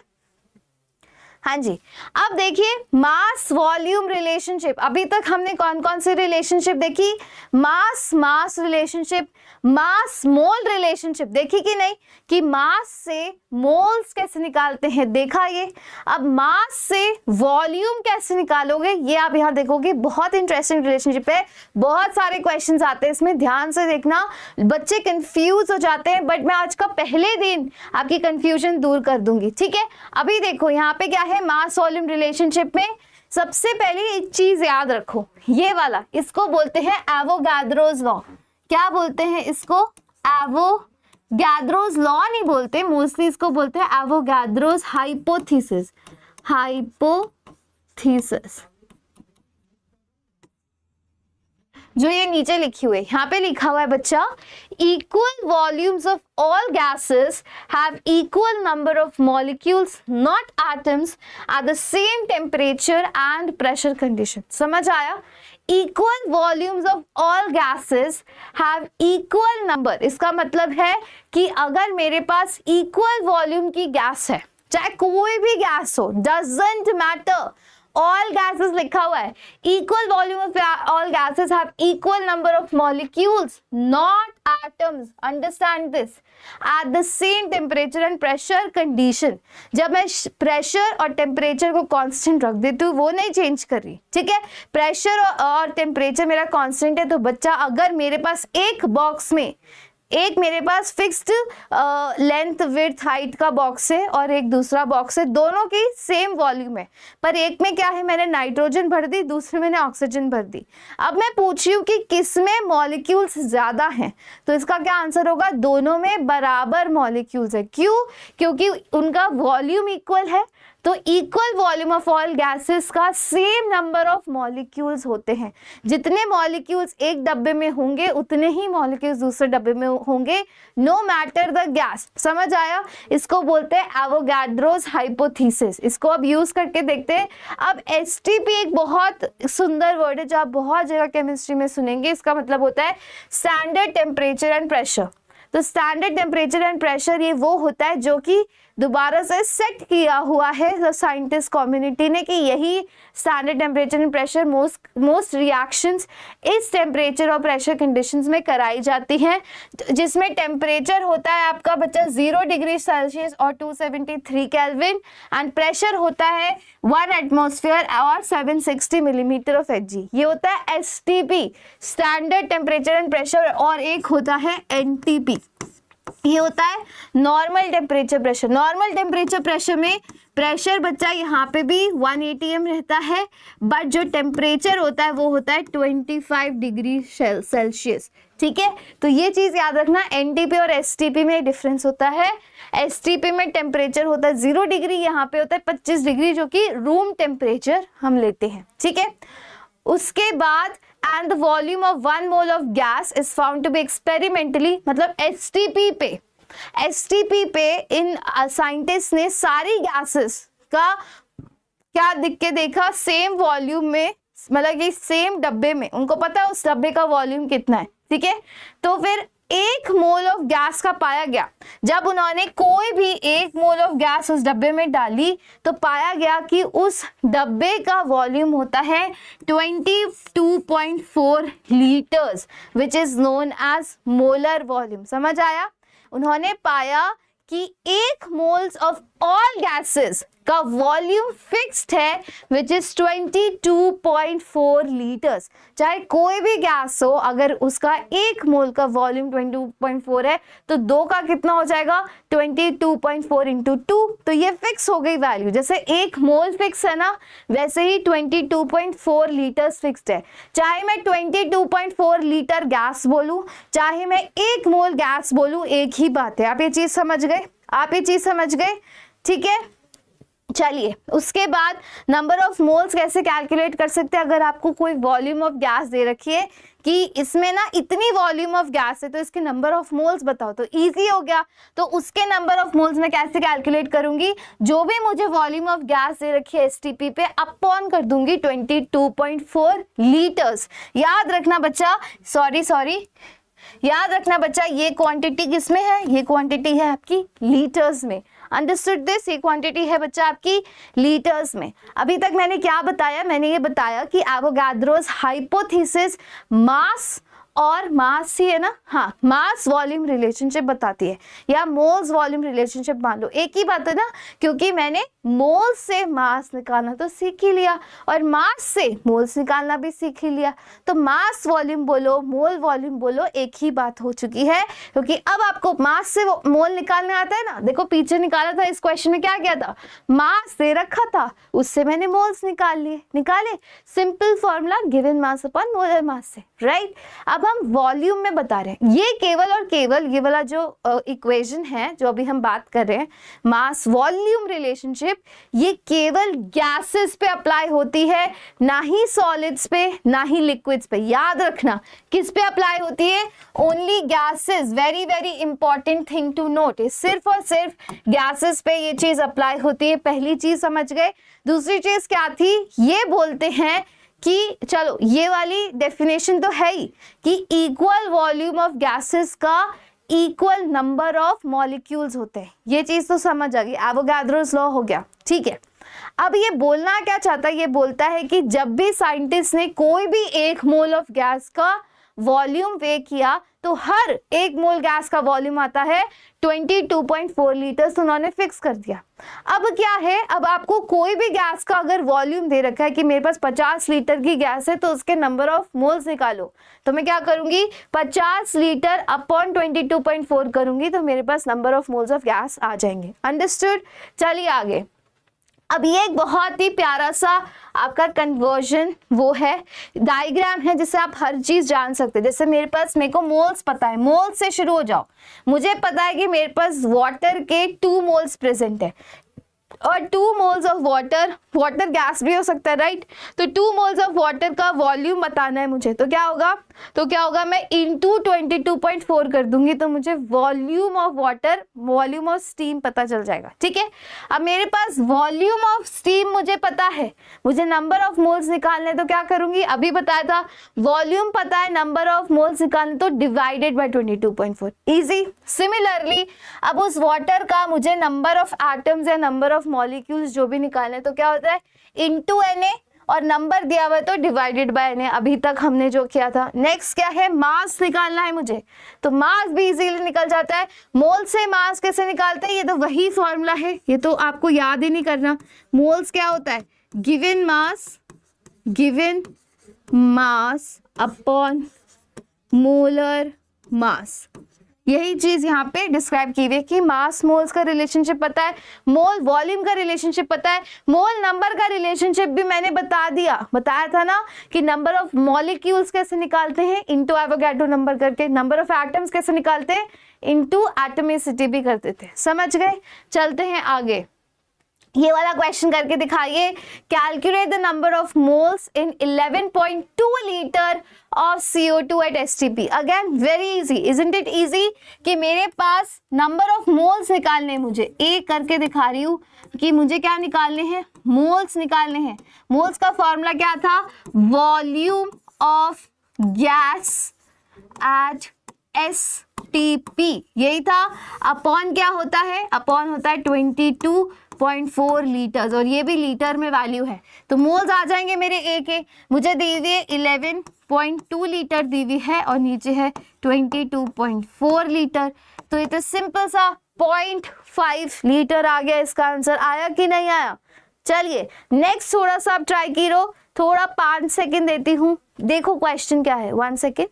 हाँ जी, अब देखिए मास वॉल्यूम रिलेशनशिप। अभी तक हमने कौन कौन सी रिलेशनशिप देखी, मास मास रिलेशनशिप, मास मोल रिलेशनशिप देखी कि नहीं, कि मास से मोल्स कैसे निकालते हैं देखा ये। अब मास से वॉल्यूम कैसे निकालोगे ये आप यहाँ देखोगे, बहुत इंटरेस्टिंग रिलेशनशिप है। बहुत सारे क्वेश्चंस आते हैं इसमें, ध्यान से देखना, बच्चे कंफ्यूज हो जाते हैं, बट मैं आज का पहले दिन आपकी कंफ्यूजन दूर कर दूंगी, ठीक है। अभी देखो यहाँ पे क्या है, मास वॉल्यूम रिलेशनशिप में सबसे पहले एक चीज याद रखो, ये वाला, इसको बोलते हैं एवोगाड्रोस लॉ। क्या बोलते हैं इसको, एवोगाड्रोस लॉ नहीं बोलते, मोस्टली इसको बोलते हैं एवोगाड्रोस हाइपोथेसिस। हाइपोथेसिस जो ये नीचे लिखी हुई है, यहाँ पे लिखा हुआ है बच्चा, equal volumes of all gases have equal number of molecules not atoms at the same temperature and pressure condition. समझ आया, equal volumes of all gases have equal number, इसका मतलब है कि अगर मेरे पास इक्वल वॉल्यूम की गैस है, चाहे कोई भी गैस हो, डजंट मैटर, all gases लिखा हुआ है, equal volume of all gases have equal number of molecules not atoms, understand this, at the same temperature and pressure condition। जब मैं प्रेशर और टेम्परेचर को कांस्टेंट रख देती हूँ, वो नहीं चेंज कर रही, ठीक है। प्रेशर और टेम्परेचर मेरा कांस्टेंट है, तो बच्चा अगर मेरे पास एक बॉक्स में एक मेरे पास फिक्स्ड लेंथ विड्थ हाइट का बॉक्स है और एक दूसरा बॉक्स है, दोनों की सेम वॉल्यूम है, पर एक में क्या है मैंने नाइट्रोजन भर दी, दूसरे में ऑक्सीजन भर दी। अब मैं पूछ रही हूँ कि किसमें मॉलिक्यूल्स ज्यादा हैं, तो इसका क्या आंसर होगा, दोनों में बराबर मॉलिक्यूल्स है। क्यों, क्योंकि उनका वॉल्यूम इक्वल है, तो equal volume of all gases का सेम नंबर ऑफ मॉलिक्यूल्स होते हैं। जितने मॉलिक्यूल्स एक डब्बे में होंगे उतने ही मॉलिक्यूल्स दूसरे डब्बे में होंगे, नो मैटर द गैस। समझ आया, इसको बोलते हैं एवोगाड्रोस हाइपोथेसिस। इसको अब यूज करके देखते हैं। अब एसटीपी एक बहुत सुंदर वर्ड है जो आप बहुत जगह केमिस्ट्री में सुनेंगे, इसका मतलब होता है स्टैंडर्ड टेम्परेचर एंड प्रेशर। तो स्टैंडर्ड टेम्परेचर एंड प्रेशर ये वो होता है जो कि दोबारा से सेट किया हुआ है साइंटिस्ट कम्युनिटी ने कि यही standard temperature and pressure most reactions इस टेम्परेचर और प्रेशर कंडीशंस में कराई जाती हैं, जिसमें टेम्परेचर होता है आपका बच्चा 0 डिग्री सेल्सियस और 273 केल्विन एंड प्रेशर होता है 1 एटमॉस्फेयर और 760 मिलीमीटर ऑफ Hg। ये होता है STP standard temperature and pressure, और एक होता है NTP, ये होता है normal temperature pressure. Normal temperature pressure में प्रेशर बच्चा यहाँ पे भी 1 atm रहता है, बट जो टेम्परेचर होता है वो होता है 25 डिग्री सेल्सियस। ठीक है, तो ये चीज याद रखना, NTP और STP में डिफरेंस होता है। STP में टेम्परेचर होता है 0 डिग्री, यहाँ पे होता है 25 डिग्री जो कि रूम टेम्परेचर हम लेते हैं। ठीक है, उसके बाद and the volume of 1 mole of gas is found to be experimentally, मतलब STP पे इन साइंटिस्ट ने सारी गैसेस का क्या दिख के देखा, सेम वॉल्यूम में, मतलब कि सेम डब्बे में, उनको पता है उस डब्बे का वॉल्यूम कितना है। ठीक है, तो फिर 1 मोल ऑफ गैस का पाया गया। जब उन्होंने कोई भी 1 मोल ऑफ गैस उस डब्बे में डाली तो पाया गया कि उस डब्बे का वॉल्यूम होता है 22.4 litres, which is known as molar volume. समझ आया? उन्होंने पाया कि 1 मोल्स ऑफ ऑल गैसेस का वॉल्यूम फिक्स्ड है विच इज 22.4 लीटर्स। चाहे कोई भी गैस हो, अगर उसका 1 मोल का वॉल्यूम 22.4 है तो 2 का कितना हो जाएगा 22.4 इंटू 2, तो ये फिक्स हो गई वैल्यू। जैसे 1 मोल फिक्स है ना, वैसे ही 22.4 लीटर्स फिक्स्ड है। चाहे मैं 22.4 लीटर गैस बोलूं, चाहे मैं 1 मोल गैस बोलूं, एक ही बात है। आप ये चीज समझ गए? आप ये चीज समझ गए? ठीक है, चलिए उसके बाद नंबर ऑफ मोल्स कैसे कैलकुलेट कर सकते हैं। अगर आपको कोई वॉल्यूम ऑफ गैस दे रखी है कि इसमें ना इतनी वॉल्यूम ऑफ गैस है तो इसके नंबर ऑफ मोल्स बताओ, तो इजी हो गया। तो उसके नंबर ऑफ मोल्स मैं कैसे कैलकुलेट करूंगी, जो भी मुझे वॉल्यूम ऑफ गैस दे रखी है STP पे, अपॉन कर दूंगी 22.4 लीटर्स। याद रखना बच्चा, याद रखना बच्चा, ये क्वांटिटी किसमें है, ये क्वांटिटी है आपकी लीटर्स में। Understood this? ये क्वांटिटी है बच्चा आपकी लीटर्स में। अभी तक मैंने क्या बताया? मैंने ये बताया कि एवोगाड्रोस हाइपोथेसिस मास और मास ही है ना, हाँ, मास वॉल्यूम रिलेशनशिप बताती है, या मोल्स वॉल्यूम रिलेशनशिप मान लो, एक ही बात है ना, क्योंकि मैंने मोल्स से मास निकालना तो सीख ही लिया और मास से मोल्स निकालना भी सीख ही लिया। तो मास वॉल्यूम बोलो, मोल वॉल्यूम बोलो, एक ही बात हो चुकी है, क्योंकि अब आपको मास से मोल निकालने आता है ना। देखो पीछे निकाला था, इस क्वेश्चन में क्या किया था, मास दे रखा था, उससे मैंने मोल्स निकाले। Simple formula, given mass upon molar मास से, राइट। अब हम वॉल्यूम में बता रहे हैं, ये केवल और केवल ये वाला जो इक्वेशन है जो अभी हम बात कर रहे हैं, मास वॉल्यूम रिलेशनशिप, ये केवल गैसेस पे अप्लाई होती है, ना ही सॉलिड्स पे, ना ही लिक्विड्स पे। याद रखना, किस पे अप्लाई होती है, only gases. Very very important thing to note, सिर्फ और सिर्फ गैसेस पे ये चीज अप्लाई होती है। पहली चीज समझ गए। दूसरी चीज क्या थी, ये बोलते हैं कि चलो ये वाली डेफिनेशन तो है ही कि इक्वल वॉल्यूम ऑफ गैसेस का इक्वल नंबर ऑफ मॉलिक्यूल्स होते हैं। ये चीज तो समझ आ गई, एवोगाड्रोस लॉ हो गया। ठीक है, अब ये बोलना क्या चाहता है, ये बोलता है कि जब भी साइंटिस्ट ने कोई भी 1 मोल ऑफ गैस का वॉल्यूम वे किया तो हर 1 मोल गैस का वॉल्यूम आता है 22.4 लीटर्स, उन्होंने फिक्स कर दिया। अब क्या है, अब आपको कोई भी गैस का अगर वॉल्यूम दे रखा है कि मेरे पास 50 लीटर की गैस है तो उसके नंबर ऑफ मोल्स निकालो, तो मैं क्या करूंगी, 50 लीटर अपॉन 22.4 करूंगी तो मेरे पास number of moles of gas आ जाएंगे। अंडरस्टूड? चलिए आगे। अब ये एक बहुत ही प्यारा सा आपका कन्वर्जन वो है, डायग्राम है, जिससे आप हर चीज जान सकते हैं। जैसे मेरे को मोल्स पता है, मोल्स से शुरू हो जाओ। मुझे पता है कि मेरे पास वाटर के 2 मोल्स प्रेजेंट है। और 2 moles of water, water gas भी हो सकता है राइट, तो 2 मोल्स ऑफ वाटर का वॉल्यूम बताना है मुझे, तो क्या होगा मैं इंटू 22.4 कर दूंगी, तो मुझे volume of water, volume of steam पता चल जाएगा। ठीक है, अब मेरे पास वॉल्यूम ऑफ स्टीम मुझे पता है, मुझे नंबर ऑफ मोल्स निकालने, तो क्या करूंगी, अभी बताया था वॉल्यूम पता है, नंबर ऑफ मोल्स निकालने तो डिवाइडेड बाय 22.4, इजी। सिमिलरली अब उस वाटर का मुझे नंबर ऑफ एटम्स या नंबर ऑफ मॉलिक्यूल्स जो भी निकालने, तो क्या होता है इनटू Na, और नंबर दिया हुआ है तो डिवाइडेड बाय Na, अभी तक हमने जो किया था। नेक्स्ट क्या है, मास निकालना है मुझे, तो मास भी इजीली निकल जाता है। मोल से मास कैसे निकालते हैं, ये तो वही फॉर्मूला है, ये तो आपको याद ही नहीं करना। मोल्स क्या होता है, गिवन मास अपॉन मोलर मास, यही चीज यहाँ पे डिस्क्राइब की हुई है कि मास मोल्स का रिलेशनशिप पता है, मोल वॉल्यूम का रिलेशनशिप पता है, मोल नंबर का रिलेशनशिप भी मैंने बताया था ना कि नंबर ऑफ मॉलिक्यूल्स कैसे निकालते हैं इनटू एवोगाड्रो नंबर करके, नंबर ऑफ एटम्स कैसे निकालते हैं इनटू एटमिसिटी भी करते थे। समझ गए, चलते हैं आगे। ये वाला क्वेश्चन करके दिखाइए, calculate the number of moles in 11.2 litre of CO2 at STP। Again very easy, isn't it easy कि मेरे पास नंबर ऑफ मोल्स निकालने हैं, मुझे एक करके दिखा रही हूँ कि मुझे क्या निकालने हैं, मोल्स निकालने हैं। मोल्स का फॉर्मूला क्या था, volume of gas at STP, यही था। अपॉन क्या होता है, अपॉन होता है 22.4 लीटर्स, और ये भी लीटर में वैल्यू है, तो मोल्स आ जाएंगे मेरे ए के। मुझे दी हुई है 11.2 लीटर दी हुई है और नीचे है 22.4 लीटर, तो ये तो सिंपल सा 0.5 लीटर आ गया। इसका आंसर आया कि नहीं आया। चलिए नेक्स्ट थोड़ा सा आप ट्राई करो, थोड़ा 5 सेकेंड देती हूँ, देखो क्वेश्चन क्या है। 1 सेकेंड।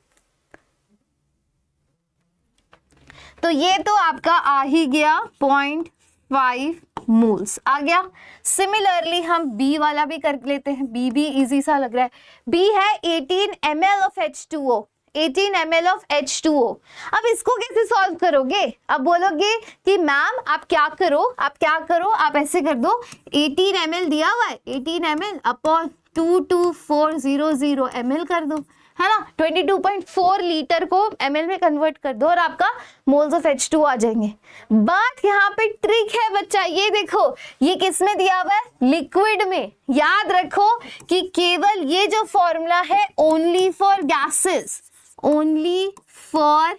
तो ये तो आपका आ ही गया 0.5 मोल्स आ गया। सिमिलरली हम बी वाला भी कर लेते हैं, बी भी इजी सा लग रहा है। बी है 18 ml of H2O, 18 ml of H2O। अब इसको कैसे सॉल्व करोगे, अब बोलोगे कि मैम आप क्या करो, आप ऐसे कर दो, 18 ml दिया हुआ है, 18 ml अपॉन 22400 ml कर दो, है ना, 22.4 लीटर को ml में कन्वर्ट कर दो और आपका मोल्स ऑफ H2 आ जाएंगे। बट यहाँ पे ट्रिक है बच्चा, ये देखो ये किस में दिया हुआ है, लिक्विड में। याद रखो कि केवल ये जो फॉर्मूला है only for gases, only for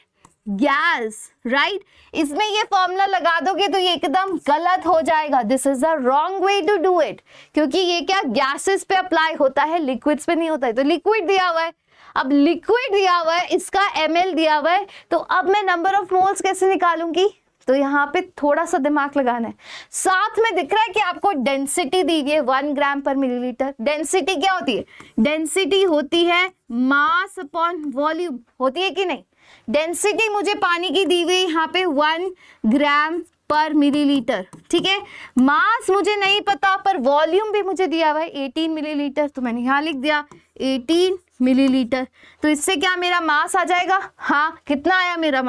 gas, right. इसमें ये फॉर्मूला लगा दोगे तो ये एकदम गलत हो जाएगा, this is the wrong way to do it, क्योंकि ये क्या गैसेस पे अप्लाई होता है, लिक्विड्स पे नहीं होता है। तो लिक्विड दिया हुआ है, अब लिक्विड दिया हुआ है, इसका ml दिया हुआ है, तो अब मैं नंबर ऑफ मोल्स कैसे निकालूंगी, तो यहाँ पे थोड़ा सा दिमाग लगाना है। साथ में दिख रहा है कि आपको डेंसिटी दी हुई है 1 ग्राम पर मिलीलीटर। डेंसिटी क्या होती है, डेंसिटी होती है मास अपॉन वॉल्यूम, होती है कि नहीं। डेंसिटी मुझे पानी की दी हुई यहाँ पे 1 ग्राम पर मिलीलीटर, ठीक है। मास मुझे नहीं पता, पर वॉल्यूम भी मुझे दिया हुआ है 18 मिलीलीटर, तो मैंने यहाँ लिख दिया 18 मिलीलीटर। तो इससे क्या मेरा मास आ जाएगा, हाँ कितना आया मेरा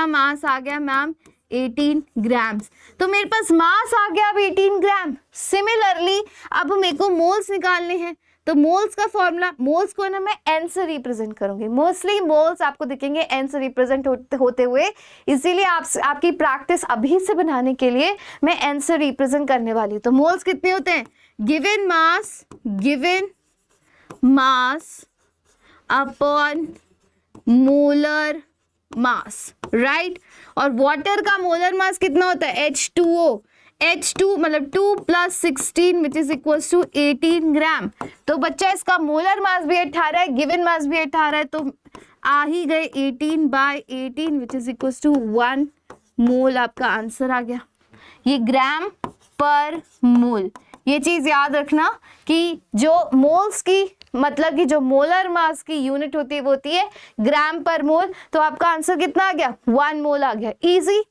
मास आ गया मैम 18 ग्राम्स। तो मेरे पास मास आ गया अब 18 ग्राम। सिमिलरली अब मेरे को मोल्स निकालने हैं, तो मोल्स का फॉर्मूला, मोल्स को ना मैं एन से रिप्रेजेंट करूंगी। मोस्टली मोल्स आपको दिखेंगे एन से रिप्रेजेंट होते हुए, इसीलिए आपकी प्रैक्टिस अभी से बनाने के लिए मैं एन से रिप्रेजेंट करने वाली हूँ। तो मोल्स कितने होते हैं, गिवन मास अपॉन मोलर मास, राइट। और वाटर का मोलर मास कितना होता है, H2O, H2 मतलब 2 + 16 विच इज इक्वल टू 18 ग्राम। तो बच्चा इसका मोलर मास भी 18 है, गिवन मास भी 18 है, तो आ ही गए 18/18 विच इज इक्वल टू 1 मोल। आपका आंसर आ गया। ये ग्राम पर मोल, ये चीज याद रखना कि जो मोल्स की मतलब कि जो मोलर मास की यूनिट होती है वो होती है ग्राम पर मोल। तो आपका आंसर कितना आ गया, 1 मोल आ गया। इजी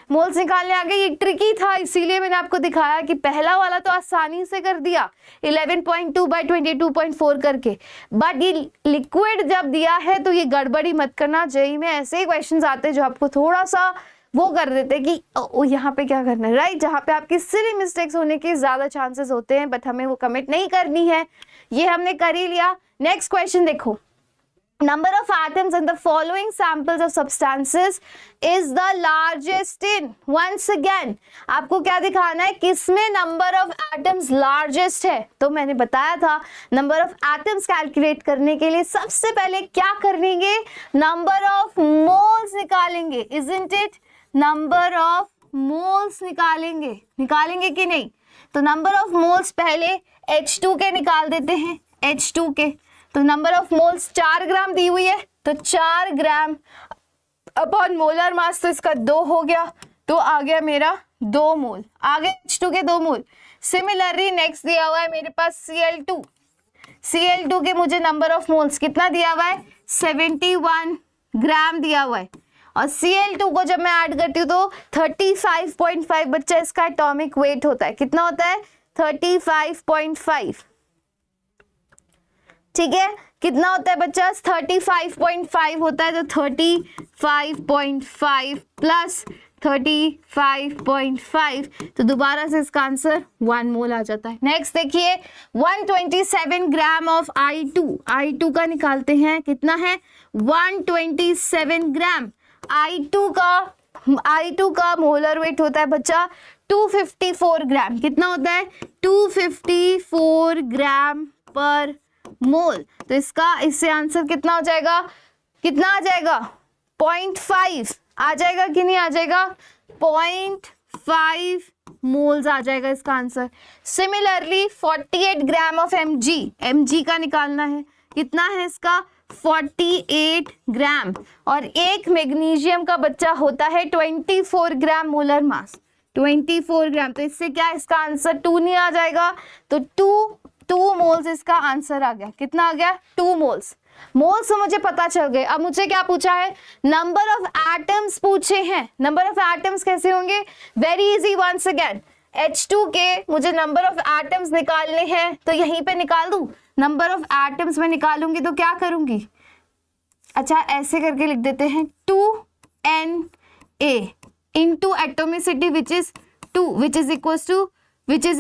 मोल्स निकालने आ गए। ये ट्रिकी था, इसीलिए मैंने आपको दिखाया कि पहला वाला तो आसानी से कर दिया 11.2/22.4 करके, बट ये लिक्विड जब दिया है तो ये गड़बड़ी मत करना। जेईई में ऐसे ही क्वेश्चंस आते हैं जो आपको थोड़ा सा वो कर देते हैं कि ओ यहाँ पे क्या करना है, राइट, जहाँ पे आपकी सिली मिस्टेक्स होने के ज्यादा चांसेस होते हैं, बट हमें वो कमिट नहीं करनी है। ये हमने कर ही लिया। नेक्स्ट क्वेश्चन देखो, number of atoms in the following samples of substances is the largest in, once again आपको क्या दिखाना है, किसमें number of atoms largest है। तो मैंने बताया था number of atoms कैलकुलेट करने के लिए सबसे पहले क्या करेंगे, number of moles निकालेंगे, isn't it, number of moles निकालेंगे कि नहीं। तो number of moles पहले H2 के निकाल देते हैं, H2 के, तो नंबर ऑफ मोल्स 4 ग्राम दी हुई है, तो 4 ग्राम अपॉन मोलर मास, तो इसका 2 हो गया, तो आ गया मेरा 2 मोल, आगे H2 के 2 मोल। सिमिलरली नेक्स्ट दिया हुआ है मेरे पास Cl2 के मुझे नंबर ऑफ मोल्स कितना दिया हुआ है, 71 ग्राम दिया हुआ है, और Cl2 को जब मैं ऐड करती हूँ तो 35.5 बच्चा इसका एटॉमिक वेट होता है, कितना होता है, 35.5, ठीक है, कितना होता है बच्चा, 35.5 होता है, तो 35.5 प्लस 35.5, तो दोबारा से इसका आंसर 1 मोल आ जाता है। नेक्स्ट देखिए 127 ग्राम ऑफ I2 का निकालते हैं, कितना है 127 ग्राम। I2 का मोलर वेट होता है बच्चा 254 ग्राम, कितना होता है 254 ग्राम पर मोल, तो इससे आंसर कितना हो जाएगा, कितना आ जाएगा 0.5 आ जाएगा कि नहीं आ जाएगा, 0.5 मोल्स आ जाएगा इसका answer. Similarly 48 gram of Mg का निकालना है, कितना है इसका 48 ग्राम, और एक मैग्नीशियम का बच्चा होता है 24 ग्राम मोलर मास, 24 ग्राम, तो इससे क्या इसका आंसर 2 नहीं आ जाएगा, तो 2 मोल्स इसका आंसर आ गया, कितना आ गया 2 मोल्स। मोल्स तो मुझे पता चल गए, अब मुझे क्या पूछा है, नंबर ऑफ एटम्स पूछे हैं। नंबर ऑफ एटम्स कैसे होंगे, very easy, once again H2 के मुझे नंबर ऑफ एटम्स निकालने हैं, तो यहीं पे निकाल दूं, नंबर ऑफ एटम्स में निकालूंगी तो क्या करूंगी, अच्छा ऐसे करके लिख देते हैं 2Na into atomicity which is 2 which is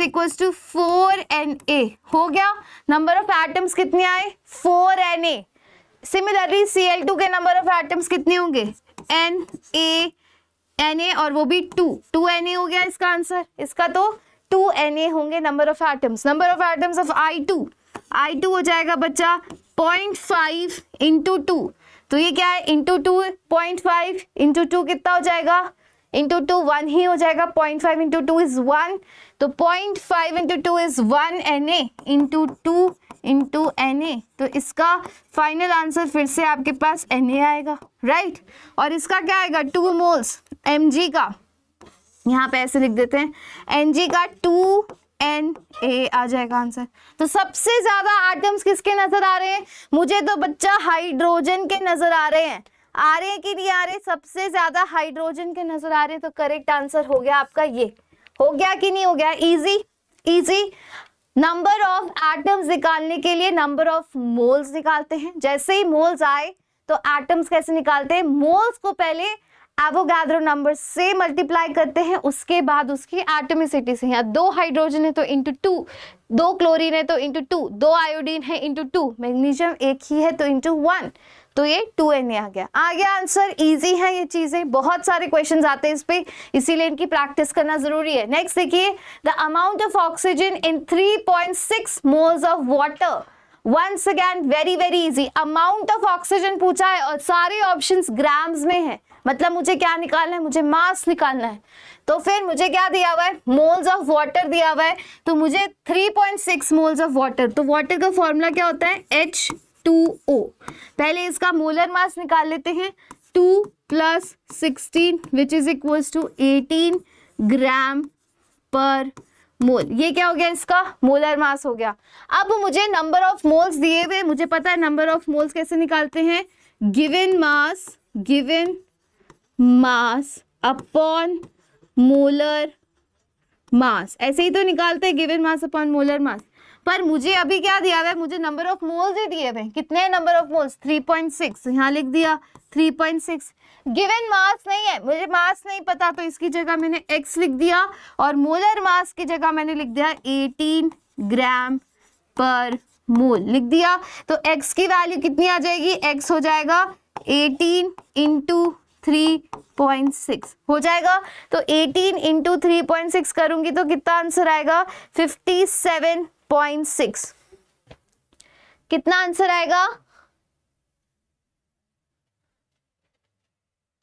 equals to 4Na हो गया। नंबर ऑफ एटम्स कितने आए 4Na। सिमिलरली Cl2 के नंबर ऑफ एटम्स कितने होंगे Na और वो भी 2Na हो गया इसका आंसर, इसका तो 2Na होंगे number of atoms. Number of atoms of I2 हो जाएगा बच्चा 0.5 इंटू 2, तो ये क्या है इंटू 2, 0.5 इंटू 2 कितना हो जाएगा, इंटू 2 1 ही हो जाएगा, 0.5 इंटू 2 इज 1, तो 0.5 into 2 is 1Na into 2 into Na, तो इसका फाइनल आंसर फिर से आपके पास Na आएगा, राइट। और इसका क्या आएगा 2 मोल्स Mg का, यहाँ पे ऐसे लिख देते हैं Mg का 2Na आ जाएगा आंसर। तो सबसे ज्यादा एटम्स किसके नजर आ रहे हैं, मुझे तो बच्चा हाइड्रोजन के नजर आ रहे हैं, आ रहे हैं कि नहीं आ रहे, सबसे ज्यादा हाइड्रोजन के नजर आ रहे हैं, तो करेक्ट आंसर हो गया आपका ये, हो गया कि नहीं हो गया, इजी। नंबर ऑफ एटम्स निकालने के लिए नंबर ऑफ मोल्स निकालते हैं, जैसे ही मोल्स आए तो एटम्स कैसे निकालते हैं, मोल्स को पहले एवोगाड्रो नंबर से मल्टीप्लाई करते हैं, उसके बाद उसकी एटॉमिसिटी से, यहाँ 2 हाइड्रोजन है तो इंटू 2, 2 क्लोरीन है तो इंटू 2, 2 आयोडीन है इंटू 2, मैग्नीशियम एक ही है तो इंटू 1, तो ये 2Na आ गया आंसर। इजी है ये चीजें, बहुत सारे क्वेश्चंस आते हैं इस पे, इसीलिए इनकी प्रैक्टिस करना जरूरी है। नेक्स्ट देखिए, the amount of oxygen in 3.6 moles of water, once again very easy, amount of oxygen पूछा है और सारे ऑप्शंस ग्राम्स में है, मतलब मुझे क्या निकालना है, मुझे मास निकालना है, तो फिर मुझे क्या दिया हुआ है, मोल्स ऑफ वाटर दिया हुआ है, तो मुझे 3.6 मोल्स ऑफ वाटर, तो वाटर का फॉर्मूला क्या होता है H2O। पहले इसका मोलर मास निकाल लेते हैं, 2 + 16 विच इज इक्वल्स टू 18 ग्राम पर मोल, ये क्या हो गया, इसका मोलर मास हो गया। अब मुझे नंबर ऑफ मोल्स दिए हुए, मुझे पता है नंबर ऑफ मोल्स कैसे निकालते हैं, गिवन मास अपॉन मोलर मास, ऐसे ही तो निकालते हैं गिवन मास अपॉन मोलर मास। पर मुझे अभी क्या दिया हुआ है, मुझे नंबर ऑफ मोल्स ही दिए हुए हैं। कितने नंबर ऑफ मोल्स? 3.6, यहाँ लिख दिया 3.6। गिवन मास नहीं है, मुझे मास नहीं पता, तो इसकी जगह मैंने x लिख दिया और मोलर मास की जगह मैंने लिख दिया 18 ग्राम पर मोल लिख दिया। तो x की वैल्यू कितनी आ जाएगी? x हो जाएगा 18 इंटू 3.6 हो जाएगा। तो 18 इंटू 3.6 करूंगी तो कितना आंसर आएगा? 57.6। कितना आंसर आएगा?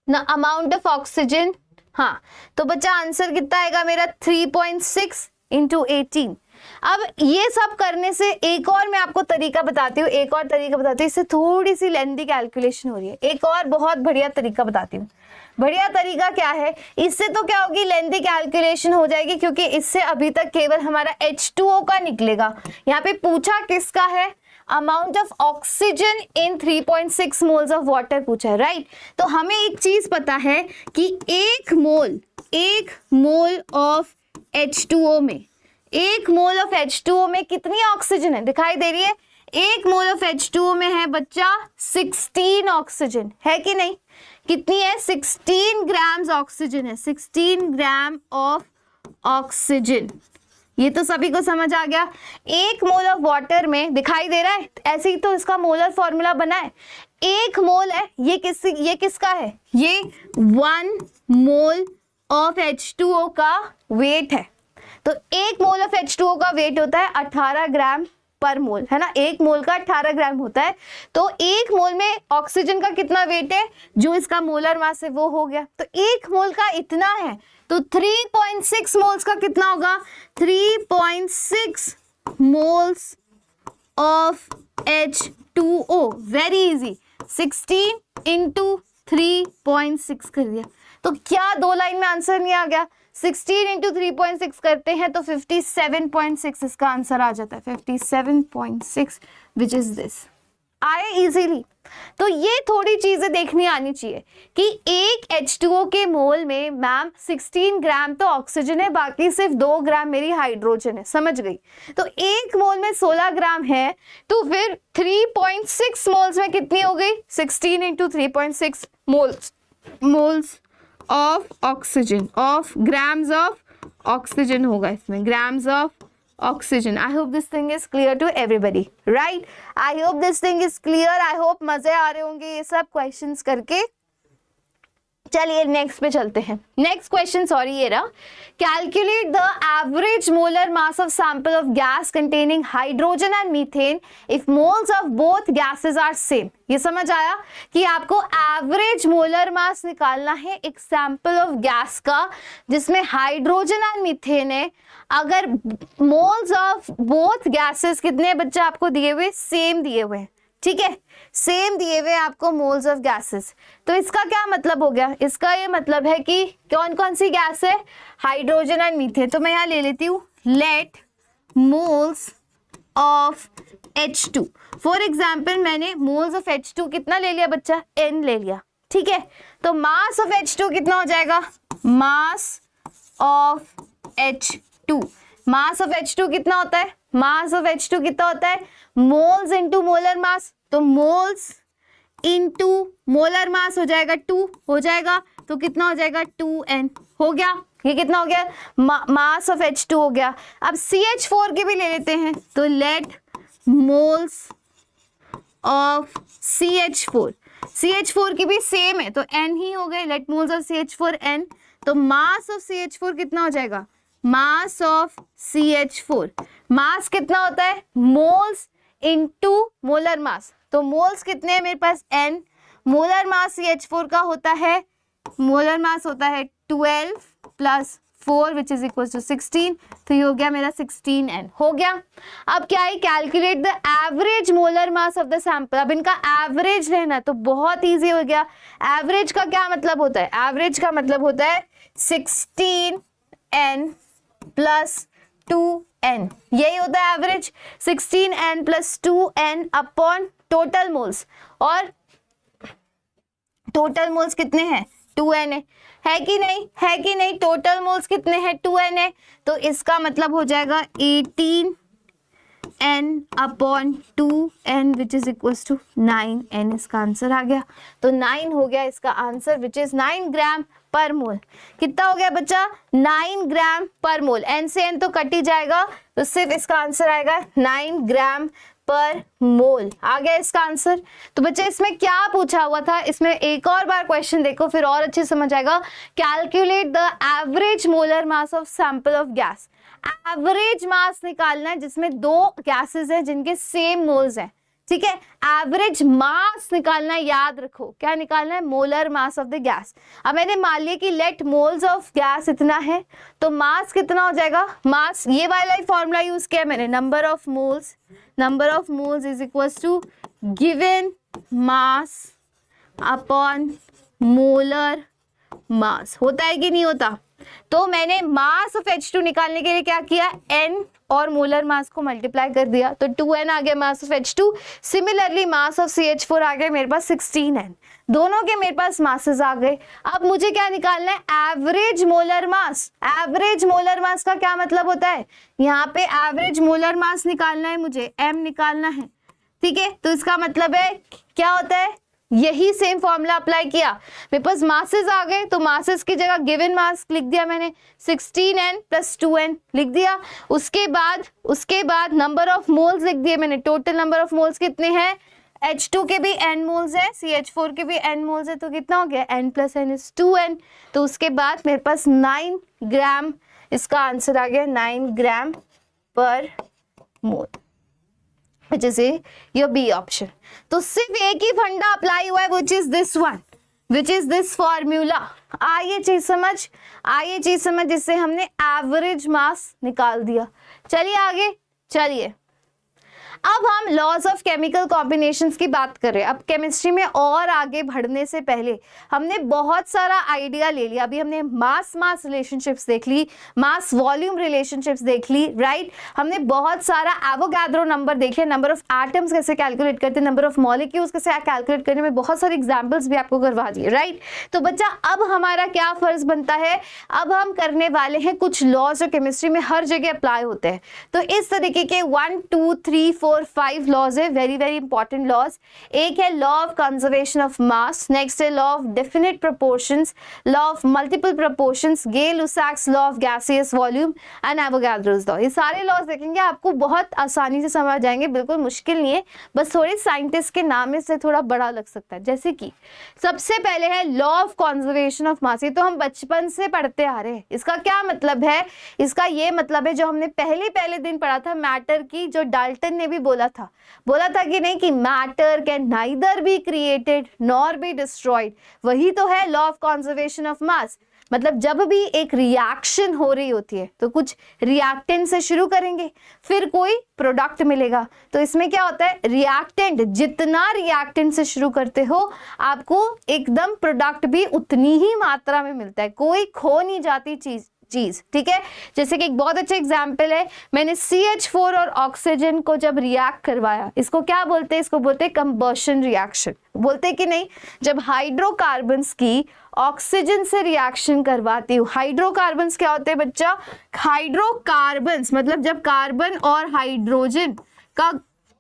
ना अमाउंट ऑफ ऑक्सीजन, हाँ, तो बच्चा आंसर कितना आएगा मेरा? 3.6 इंटू 18। अब ये सब करने से एक और मैं आपको तरीका बताती हूँ, एक और तरीका बताती हूँ। इससे थोड़ी सी लेंथी कैलकुलेशन हो रही है, एक और बहुत बढ़िया तरीका बताती हूँ। बढ़िया तरीका क्या है? इससे तो क्या होगी, लेंथी कैलकुलेशन हो जाएगी, क्योंकि इससे अभी तक केवल हमारा H2O का निकलेगा। यहाँ पे पूछा किसका है? Amount of oxygen in 3.6 moles of water पूछा है, राइट। तो हमें एक चीज पता है कि एक मोल ऑफ H2O में, एक मोल ऑफ H2O में कितनी ऑक्सीजन है? दिखाई दे रही है? एक मोल ऑफ H2O में है बच्चा 16 ऑक्सीजन, है कि नहीं? कितनी है? 16 ग्राम्स ऑक्सीजन है, 16 ग्राम ऑफ ऑक्सीजन। ये तो सभी को समझ आ गया। एक मोल ऑफ वाटर में दिखाई दे रहा है, ऐसे ही तो इसका मोलर फॉर्मूला बना है। एक मोल है, ये किसका है? ये 1 मोल ऑफ H2O का वेट है। तो एक मोल ऑफ H2O का वेट होता है 18 ग्राम पर मोल, है ना। एक मोल का 18 ग्राम होता है। तो एक मोल में ऑक्सीजन का कितना वेट है? जो इसका मोलर मास है वो हो गया। तो एक मोल का इतना है, तो 3.6 मोल्स का कितना होगा? 3.6 moles of H2O। Very easy, 16 into 3.6 कर दिया। तो क्या 2 लाइन में आंसर नहीं आ गया? 16 इंटू 3.6 करते हैं तो 57.6 इसका आंसर आ जाता है, 57.6 विच इज दिस। आए इजीली। तो ये थोड़ी चीजें देखनी आनी चाहिए कि एक H2O के मोल में मैम 16 ग्राम तो ऑक्सीजन है, बाकी सिर्फ 2 ग्राम मेरी हाइड्रोजन है। समझ गई? तो एक मोल में 16 ग्राम है, तो फिर 3.6 मोल्स में कितनी हो गई? 16 into 3.6 moles of oxygen, of grams of oxygen होगा इसमें, grams of oxygen. I hope this thing is clear to everybody, right. I hope this thing is clear. I hope मजे आ रहे होंगे ये सब क्वेश्चंस करके। चलिए नेक्स्ट पे चलते हैं। नेक्स्ट क्वेश्चन, सॉरी ये रहा, calculate the average molar mass of sample of gas containing hydrogen and methane if moles of both gases are same. ये समझ आया कि आपको एवरेज मोलर मास निकालना है एक सैंपल ऑफ गैस का जिसमें हाइड्रोजन एंड मीथेन है। अगर मोल्स ऑफ बोथ गैसेस कितने बच्चे आपको दिए हुए? सेम दिए हुए हैं, ठीक है, सेम दिए हुए आपको मोल्स ऑफ गैसेस। तो इसका क्या मतलब हो गया? इसका ये मतलब है कि कौन कौन सी गैस है? Hydrogen and methane. तो मैं यहाँ ले लेती हूँ, let moles of H2। For example मैंने मोल्स ऑफ H2 कितना ले लिया बच्चा? N ले लिया, ठीक है। तो मास ऑफ H2 कितना हो जाएगा? Mass of H2, mass of H2 कितना होता है? मास ऑफ H2 कितना होता है? Moles into molar mass. तो मोल्स इंटू मोलर मास हो जाएगा 2 हो जाएगा, तो कितना हो जाएगा? 2N हो गया। ये कितना हो गया? मास ऑफ H2 हो गया। अब CH4 की भी ले लेते हैं, तो late moles of CH4, CH4 की भी सेम है तो N ही हो गए, late moles of CH4 N। तो मास ऑफ CH4 कितना हो जाएगा? मास ऑफ CH4, मास कितना होता है? Moles into molar mass. तो मोल्स कितने हैं मेरे पास? N। मोलर मास CH4 का होता है, मोलर मास होता है 12 plus 4 which is equal to 16। तो ये हो गया मेरा 16N हो गया। अब क्या है? Calculate the average molar mass of the sample. अब इनका एवरेज लेना तो बहुत इजी हो गया। एवरेज का क्या मतलब होता है? एवरेज का मतलब होता है 16N प्लस 2N, यही होता है average. 16N plus 2N upon total moles, और टोटल मोल्स कितने हैं? 2N है कि नहीं? है कि नहीं? टोटल मोल्स कितने हैं? 2N है। तो इसका मतलब हो जाएगा 18 2n/2n which is equal to 9n, इसका आंसर आ गया। तो 9 हो गया इसका आंसर विच इज 9 ग्राम पर मोल। कितना हो गया बच्चा? 9 ग्राम पर मोल। n से n तो कट ही जाएगा, तो सिर्फ इसका आंसर आएगा 9 ग्राम पर मोल। आ गया इसका आंसर। तो बच्चे इसमें क्या पूछा हुआ था, इसमें एक और बार क्वेश्चन देखो फिर और अच्छे समझ आएगा। Calculate the average molar mass of sample of gas. Average mass निकालना है जिसमें दो गैसेस हैं जिनके सेम मोल्स हैं, ठीक है। एवरेज मास निकालना है, याद रखो क्या निकालना है? Molar mass of the gas. अब मैंने मान लिया कि लेट मोल्स ऑफ गैस इतना है, तो मास कितना हो जाएगा? मास ये वाला ही फॉर्मूला यूज किया मैंने, number of moles is equal to given mass upon molar mass. होता है कि नहीं होता? तो मैंने मास ऑफ H2 निकालने के लिए क्या किया? n और मोलर मास को मल्टीप्लाई कर दिया, तो 2n आ गया mass of H2। Similarly mass of CH4 आ गया मेरे पास 16n। दोनों के मेरे पास मासेस आ गए। अब मुझे क्या निकालना है? एवरेज मोलर मास। एवरेज मोलर मास का क्या मतलब होता है? यहाँ पे एवरेज मोलर मास निकालना है मुझे, m निकालना है, ठीक है। तो इसका मतलब है क्या होता है? यही सेम फॉर्मूला अप्लाई किया, मेरे पास मासेस आ गए, तो मासेस की जगह गिवन मास लिख दिया मैंने, 16n + 2n लिख दिया। उसके बाद नंबर ऑफ मोल्स लिख दिए मैंने। टोटल नंबर ऑफ मोल्स कितने हैं? H2 के भी n मोल्स है, CH4 के भी n मोल्स है, तो कितना हो गया? n + n = 2n। तो उसके बाद मेरे पास 9 ग्राम, इसका आंसर आ गया 9 ग्राम पर मोल, which is your B option। तो सिर्फ एक ही फंडा अप्लाई हुआ है, which is this one, which is this formula। आइए चीज समझ, जिससे हमने एवरेज मास निकाल दिया। चलिए आगे चलिए। अब हम लॉज ऑफ केमिकल कॉम्बिनेशंस की बात कर रहे हैं। अब केमिस्ट्री में और आगे बढ़ने से पहले हमने बहुत सारा आइडिया ले लिया। अभी हमने मास रिलेशनशिप्स देख ली, मास वॉल्यूम रिलेशनशिप्स देख ली, राइट। हमने बहुत सारा एवोगैड्रो नंबर देख लिया, नंबर ऑफ एटम्स कैसे कैलकुलेट करते हैं, नंबर ऑफ मॉलिक्यूल्स कैसे कैलकुलेट करने में बहुत सारे एग्जाम्पल्स भी आपको करवा दिए, राइट। तो बच्चा अब हमारा क्या फर्ज बनता है? अब हम करने वाले हैं कुछ लॉज जो केमिस्ट्री में हर जगह अप्लाई होते हैं। तो इस तरीके के 1 2 3 4 5 लॉज है, वेरी वेरी इंपॉर्टेंट लॉज। एक है law of conservation of mass, next है law of definite proportions, law of multiple proportions, Gay Lussac's law of gaseous volume and Avogadro's law. ये सारे लॉज देखेंगे आपको बहुत आसानी से समझ जाएंगे, बिल्कुल मुश्किल नहीं है, बस थोड़े साइंटिस्ट के नाम में से थोड़ा बड़ा लग सकता है। जैसे कि सबसे पहले है लॉ ऑफ कंजर्वेशन ऑफ मास। ये तो हम बचपन से पढ़ते आ रहे हैं। इसका क्या मतलब है? इसका ये मतलब है जो हमने पहले दिन पढ़ा था मैटर की, जो डाल्टन ने भी बोला था कि नहीं, कि matter can neither be created nor be destroyed. वही तो है लॉ ऑफ कंजर्वेशन ऑफ मास। मतलब जब भी एक रिएक्शन हो रही होती है तो कुछ रिएक्टेंट से शुरू करेंगे, फिर कोई प्रोडक्ट मिलेगा। तो इसमें क्या होता है? रिएक्टेंट, जितना रिएक्टेंट से शुरू करते हो आपको एकदम प्रोडक्ट भी उतनी ही मात्रा में मिलता है, कोई खो नहीं जाती चीज, ठीक है। जैसे कि एक बहुत अच्छा एग्जाम्पल है, मैंने CH4 और ऑक्सीजन को जब रिएक्ट करवाया, इसको क्या बोलते हैं? इसको बोलते हैं कंबशन रिएक्शन, बोलते हैं कि नहीं। जब हाइड्रोकार्बन्स की ऑक्सीजन से रिएक्शन करवाती हूँ, हाइड्रोकार्बन्स क्या होते हैं बच्चा? हाइड्रोकार्बन्स मतलब जब कार्बन और हाइड्रोजन का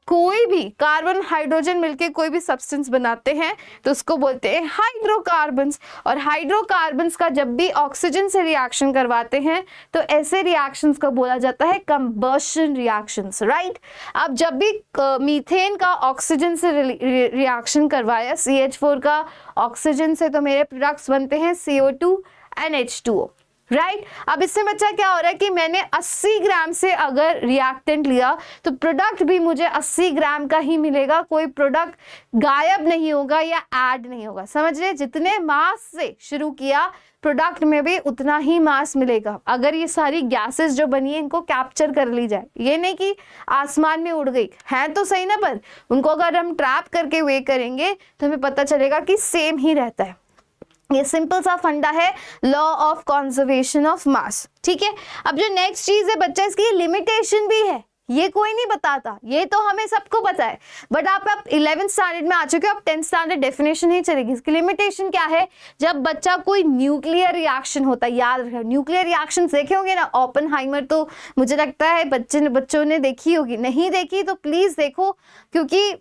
कोई भी, कार्बन हाइड्रोजन मिलके कोई भी सब्सटेंस बनाते हैं तो उसको बोलते हैं हाइड्रोकार्बन्स। और हाइड्रोकार्बन्स का जब भी ऑक्सीजन से रिएक्शन करवाते हैं तो ऐसे रिएक्शंस को बोला जाता है कंबशन रिएक्शंस, राइट। अब जब भी मीथेन का ऑक्सीजन से रिएक्शन करवाया, CH4 का ऑक्सीजन से, तो मेरे प्रोडक्ट्स बनते हैं CO2 and H2O, राइट। अब इससे बच्चा क्या हो रहा है कि मैंने 80 ग्राम से अगर रिएक्टेंट लिया तो प्रोडक्ट भी मुझे 80 ग्राम का ही मिलेगा, कोई प्रोडक्ट गायब नहीं होगा या ऐड नहीं होगा। समझ रहे? जितने मास से शुरू किया प्रोडक्ट में भी उतना ही मास मिलेगा। अगर ये सारी गैसेस जो बनी है इनको कैप्चर कर ली जाए, ये नहीं कि आसमान में उड़ गई है तो सही ना, पर उनको अगर हम ट्रैप करके वे करेंगे तो हमें पता चलेगा कि सेम ही रहता है। ये सिंपल सा फंडा है लॉ ऑफ कंजर्वेशन ऑफ मास, ठीक है। अब जो नेक्स्ट चीज है बच्चा, इसकी लिमिटेशन भी है। ये कोई नहीं बताता, ये तो हमें सबको पता है। बट आप 11th स्टैंडर्ड में आ चुके हो, अब 10th स्टैंडर्ड डेफिनेशन नहीं चलेगी। इसकी लिमिटेशन क्या है? जब बच्चा कोई न्यूक्लियर रिएक्शन होता है, याद रखो न्यूक्लियर रिएक्शन देखे होंगे ना, ओपेनहाइमर तो मुझे लगता है बच्चों ने देखी होगी, नहीं देखी तो प्लीज देखो, क्योंकि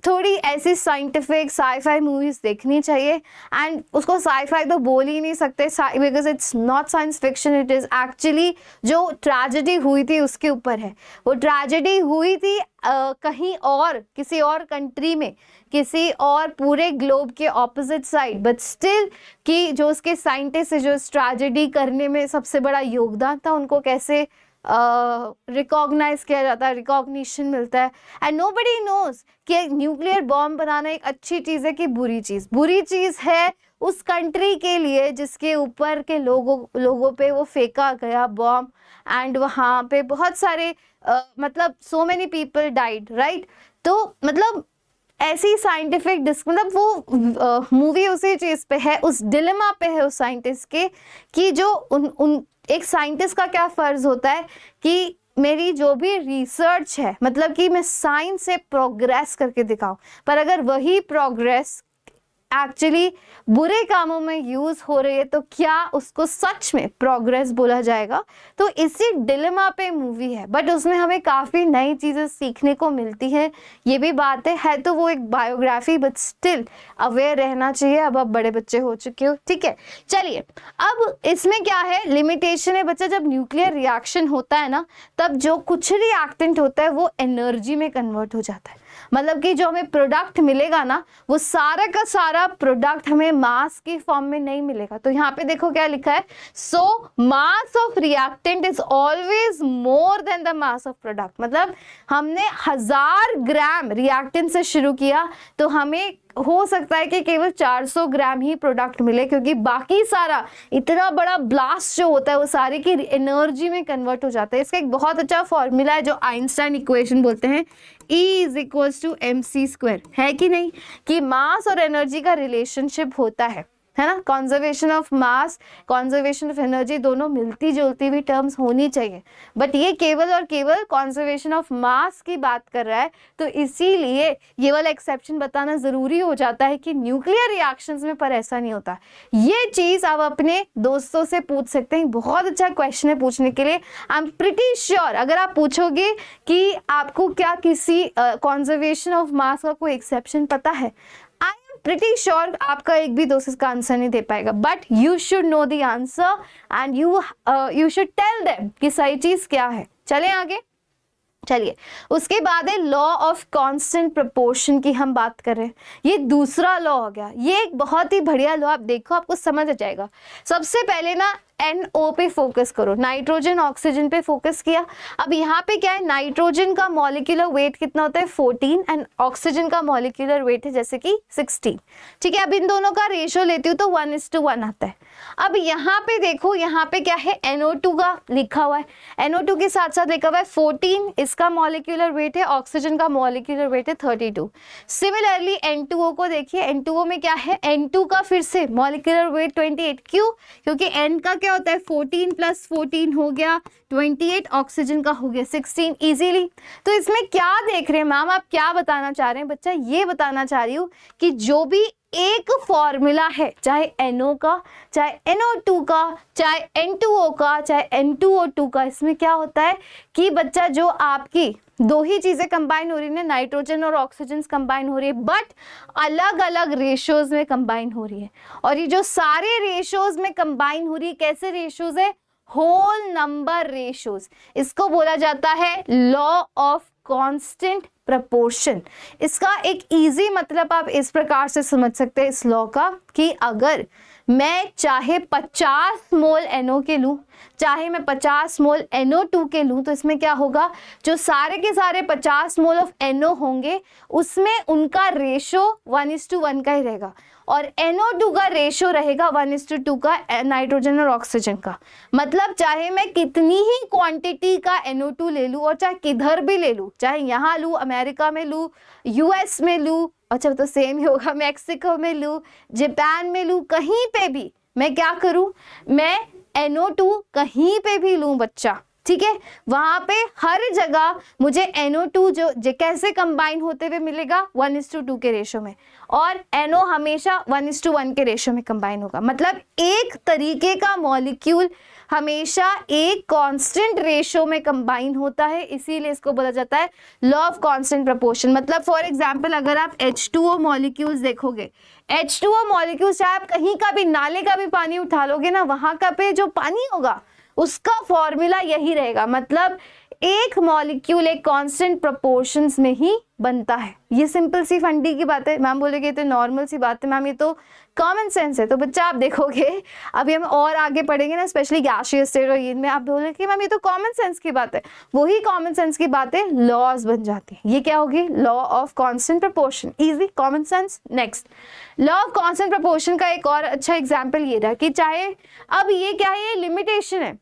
थोड़ी ऐसी साइंटिफिक साईफाई मूवीज देखनी चाहिए। एंड उसको साईफाई तो बोल ही नहीं सकते, because it's not science fiction, it is actually जो ट्रेजेडी हुई थी उसके ऊपर है। वो ट्रेजेडी हुई थी कहीं और, किसी और कंट्री में, किसी और पूरे ग्लोब के ऑपोजिट साइड, बट स्टिल कि जो उसके साइंटिस्ट जो इस ट्रेजेडी करने में सबसे बड़ा योगदान था, उनको कैसे रिकॉग्नाइज किया जाता है, रिकॉग्निशन मिलता है। एंड नोबडी नोज कि न्यूक्लियर बॉम्ब बनाना एक अच्छी चीज़ है कि बुरी चीज़। बुरी चीज़ है उस कंट्री के लिए जिसके ऊपर के लोगों पे वो फेंका गया बॉम्ब, एंड वहाँ पे बहुत सारे मतलब so many people died, right. तो मतलब ऐसी साइंटिफिक मतलब वो मूवी उसी चीज़ पे है, उस डिलेमा पे है उस साइंटिस्ट के, कि जो उन एक साइंटिस्ट का क्या फ़र्ज होता है कि मेरी जो भी रिसर्च है, मतलब कि मैं साइंस से प्रोग्रेस करके दिखाऊं, पर अगर वही प्रोग्रेस एक्चुअली बुरे कामों में यूज हो रही है तो क्या उसको सच में प्रोग्रेस बोला जाएगा? तो इसी डिलेमा पे मूवी है, बट उसमें हमें काफ़ी नई चीज़ें सीखने को मिलती है। ये भी बात है तो वो एक बायोग्राफी, बट स्टिल अवेयर रहना चाहिए। अब आप बड़े बच्चे हो चुके हो, ठीक है। चलिए, अब इसमें क्या है, लिमिटेशन है बच्चा, जब न्यूक्लियर रिएक्शन होता है ना, तब जो कुछ रिएक्टेंट होता है वो एनर्जी में कन्वर्ट हो जाता है। मतलब कि जो हमें प्रोडक्ट मिलेगा ना, वो सारा का सारा प्रोडक्ट हमें मास की फॉर्म में नहीं मिलेगा। तो यहाँ पे देखो क्या लिखा है, so mass of reactant is always more than the mass of product. मतलब हमने 1000 ग्राम रिएक्टेंट से शुरू किया तो हमें हो सकता है कि केवल 400 ग्राम ही प्रोडक्ट मिले, क्योंकि बाकी सारा इतना बड़ा ब्लास्ट जो होता है वो सारे की एनर्जी में कन्वर्ट हो जाता है। इसका एक बहुत अच्छा फॉर्मूला है जो आइंस्टाइन इक्वेशन बोलते हैं, E = mc², है कि नहीं, कि मास और एनर्जी का रिलेशनशिप होता है ना। Conservation of mass, conservation of energy दोनों मिलती जुलती हुई टर्म्स होनी चाहिए, बट ये केवल और केवल कंजर्वेशन ऑफ मास की बात कर रहा है। तो इसीलिए ये वाला एक्सेप्शन बताना जरूरी हो जाता है कि न्यूक्लियर रिएक्शंस में, पर ऐसा नहीं होता। ये चीज आप अपने दोस्तों से पूछ सकते हैं, बहुत अच्छा क्वेश्चन है पूछने के लिए। आई एम प्रिटी श्योर अगर आप पूछोगे कि आपको क्या किसी कंजर्वेशन ऑफ मास का कोई एक्सेप्शन पता है, प्रिटी श्योर आपका एक भी दोस्त इसका आंसर नहीं दे पाएगा। But you should know the answer and you should tell them कि सही चीज क्या है। चलें आगे। चलिए, उसके बाद है लॉ ऑफ कांस्टेंट प्रोपोर्शन की हम बात कर रहे हैं। ये दूसरा लॉ हो गया। ये एक बहुत ही बढ़िया लॉ, आप देखो आपको समझ आ जाएगा। सबसे पहले ना NO पे फोकस करो, नाइट्रोजन ऑक्सीजन पे फोकस किया। अब यहाँ पे क्या है, नाइट्रोजन का मॉलिक्यूलर वेट कितना होता है 14, एंड ऑक्सीजन का मॉलिक्यूलर वेट है जैसे कि 16, ठीक है। अब इन दोनों का रेशियो लेती हूँ तो 1:1 आता है। अब यहाँ पे देखो, यहाँ पे क्या है, NO2 का लिखा हुआ है, NO2 के साथ साथ लिखा हुआ है 14, इसका मॉलिक्यूलर वेट है, ऑक्सीजन का मॉलिक्यूलर वेट है 32। सिमिलरली N2O को देखिए, N2O में क्या है, N2 का फिर से मॉलिक्यूलर वेट 28। क्यों? क्योंकि N का क्या होता है 14 + 14 हो गया 28, ऑक्सीजन का हो गया 16 इजीली। तो इसमें क्या देख रहे हैं मैम, आप क्या बताना चाह रहे हैं? बच्चा ये बताना चाह रही हूँ कि जो भी एक फॉर्मूला है, चाहे NO का, चाहे NO2 का, चाहे N2O का, चाहे N2O2 का, इसमें क्या होता है कि बच्चा जो आपकी दो ही चीजें कंबाइन हो रही है, नाइट्रोजन और ऑक्सीजन कंबाइन हो रही है, बट अलग अलग रेशियोज में कंबाइन हो रही है। और ये जो सारे रेशियोज में कंबाइन हो रही है, कैसे रेशियोज है, होल नंबर रेशियोज। इसको बोला जाता है लॉ ऑफ कांस्टेंट प्रपोर्शन। इसका एक इजी मतलब आप इस प्रकार से समझ सकते हैं इस लॉ का, कि अगर मैं चाहे 50 मोल NO के लूं, चाहे मैं 50 मोल NO2 के लूं, तो इसमें क्या होगा, जो सारे के सारे 50 मोल ऑफ NO होंगे उसमें उनका रेशो 1:1 का ही रहेगा, और NO2 का रेशो रहेगा 1:2 का नाइट्रोजन और ऑक्सीजन का। मतलब चाहे मैं कितनी ही क्वांटिटी का NO2 ले लूं, और चाहे किधर भी ले लूं, चाहे यहाँ लूं, अमेरिका में लूं, US में लूं, अच्छा तो सेम ही होगा, मैक्सिको में लूं, जापान में लूं, कहीं पे भी मैं क्या करूं, मैं NO2 कहीं पे भी लूं बच्चा, ठीक है, वहां पे हर जगह मुझे NO2 जो कैसे कंबाइन होते हुए मिलेगा 1:2 के रेशो में, और NO हमेशा 1:1 के रेशो में कंबाइन होगा। मतलब एक तरीके का मॉलिक्यूल हमेशा एक कांस्टेंट रेशो में कंबाइन होता है, इसीलिए इसको बोला जाता है लॉ ऑफ कांस्टेंट प्रोपोर्शन। मतलब फॉर एग्जांपल अगर आप H2O मॉलिक्यूल्स देखोगे, H2O मॉलिक्यूल्स चाहे आप कहीं का भी नाले का भी पानी उठा लोगे ना, वहां का पे जो पानी होगा उसका फॉर्मूला यही रहेगा। मतलब एक मॉलिक्यूल एक कांस्टेंट प्रोपोर्शंस में ही बनता है। ये सिंपल सी फंडी की बात है। मैम बोलेगे तो नॉर्मल सी बात है मैम, ये तो कॉमन सेंस है। तो बच्चा आप देखोगे अभी हम और आगे पढ़ेंगे ना, स्पेशली गैसियस स्टेट और ये में आप बोलोगे मैम ये तो कॉमन सेंस की बात है। वही कॉमन सेंस की बातें लॉज बन जाती है। ये क्या होगी? Law of constant proportion. Easy, common sense. Next, law of constant proportion का एक और अच्छा एग्जाम्पल ये रहा कि चाहे अब ये क्या है, ये लिमिटेशन है।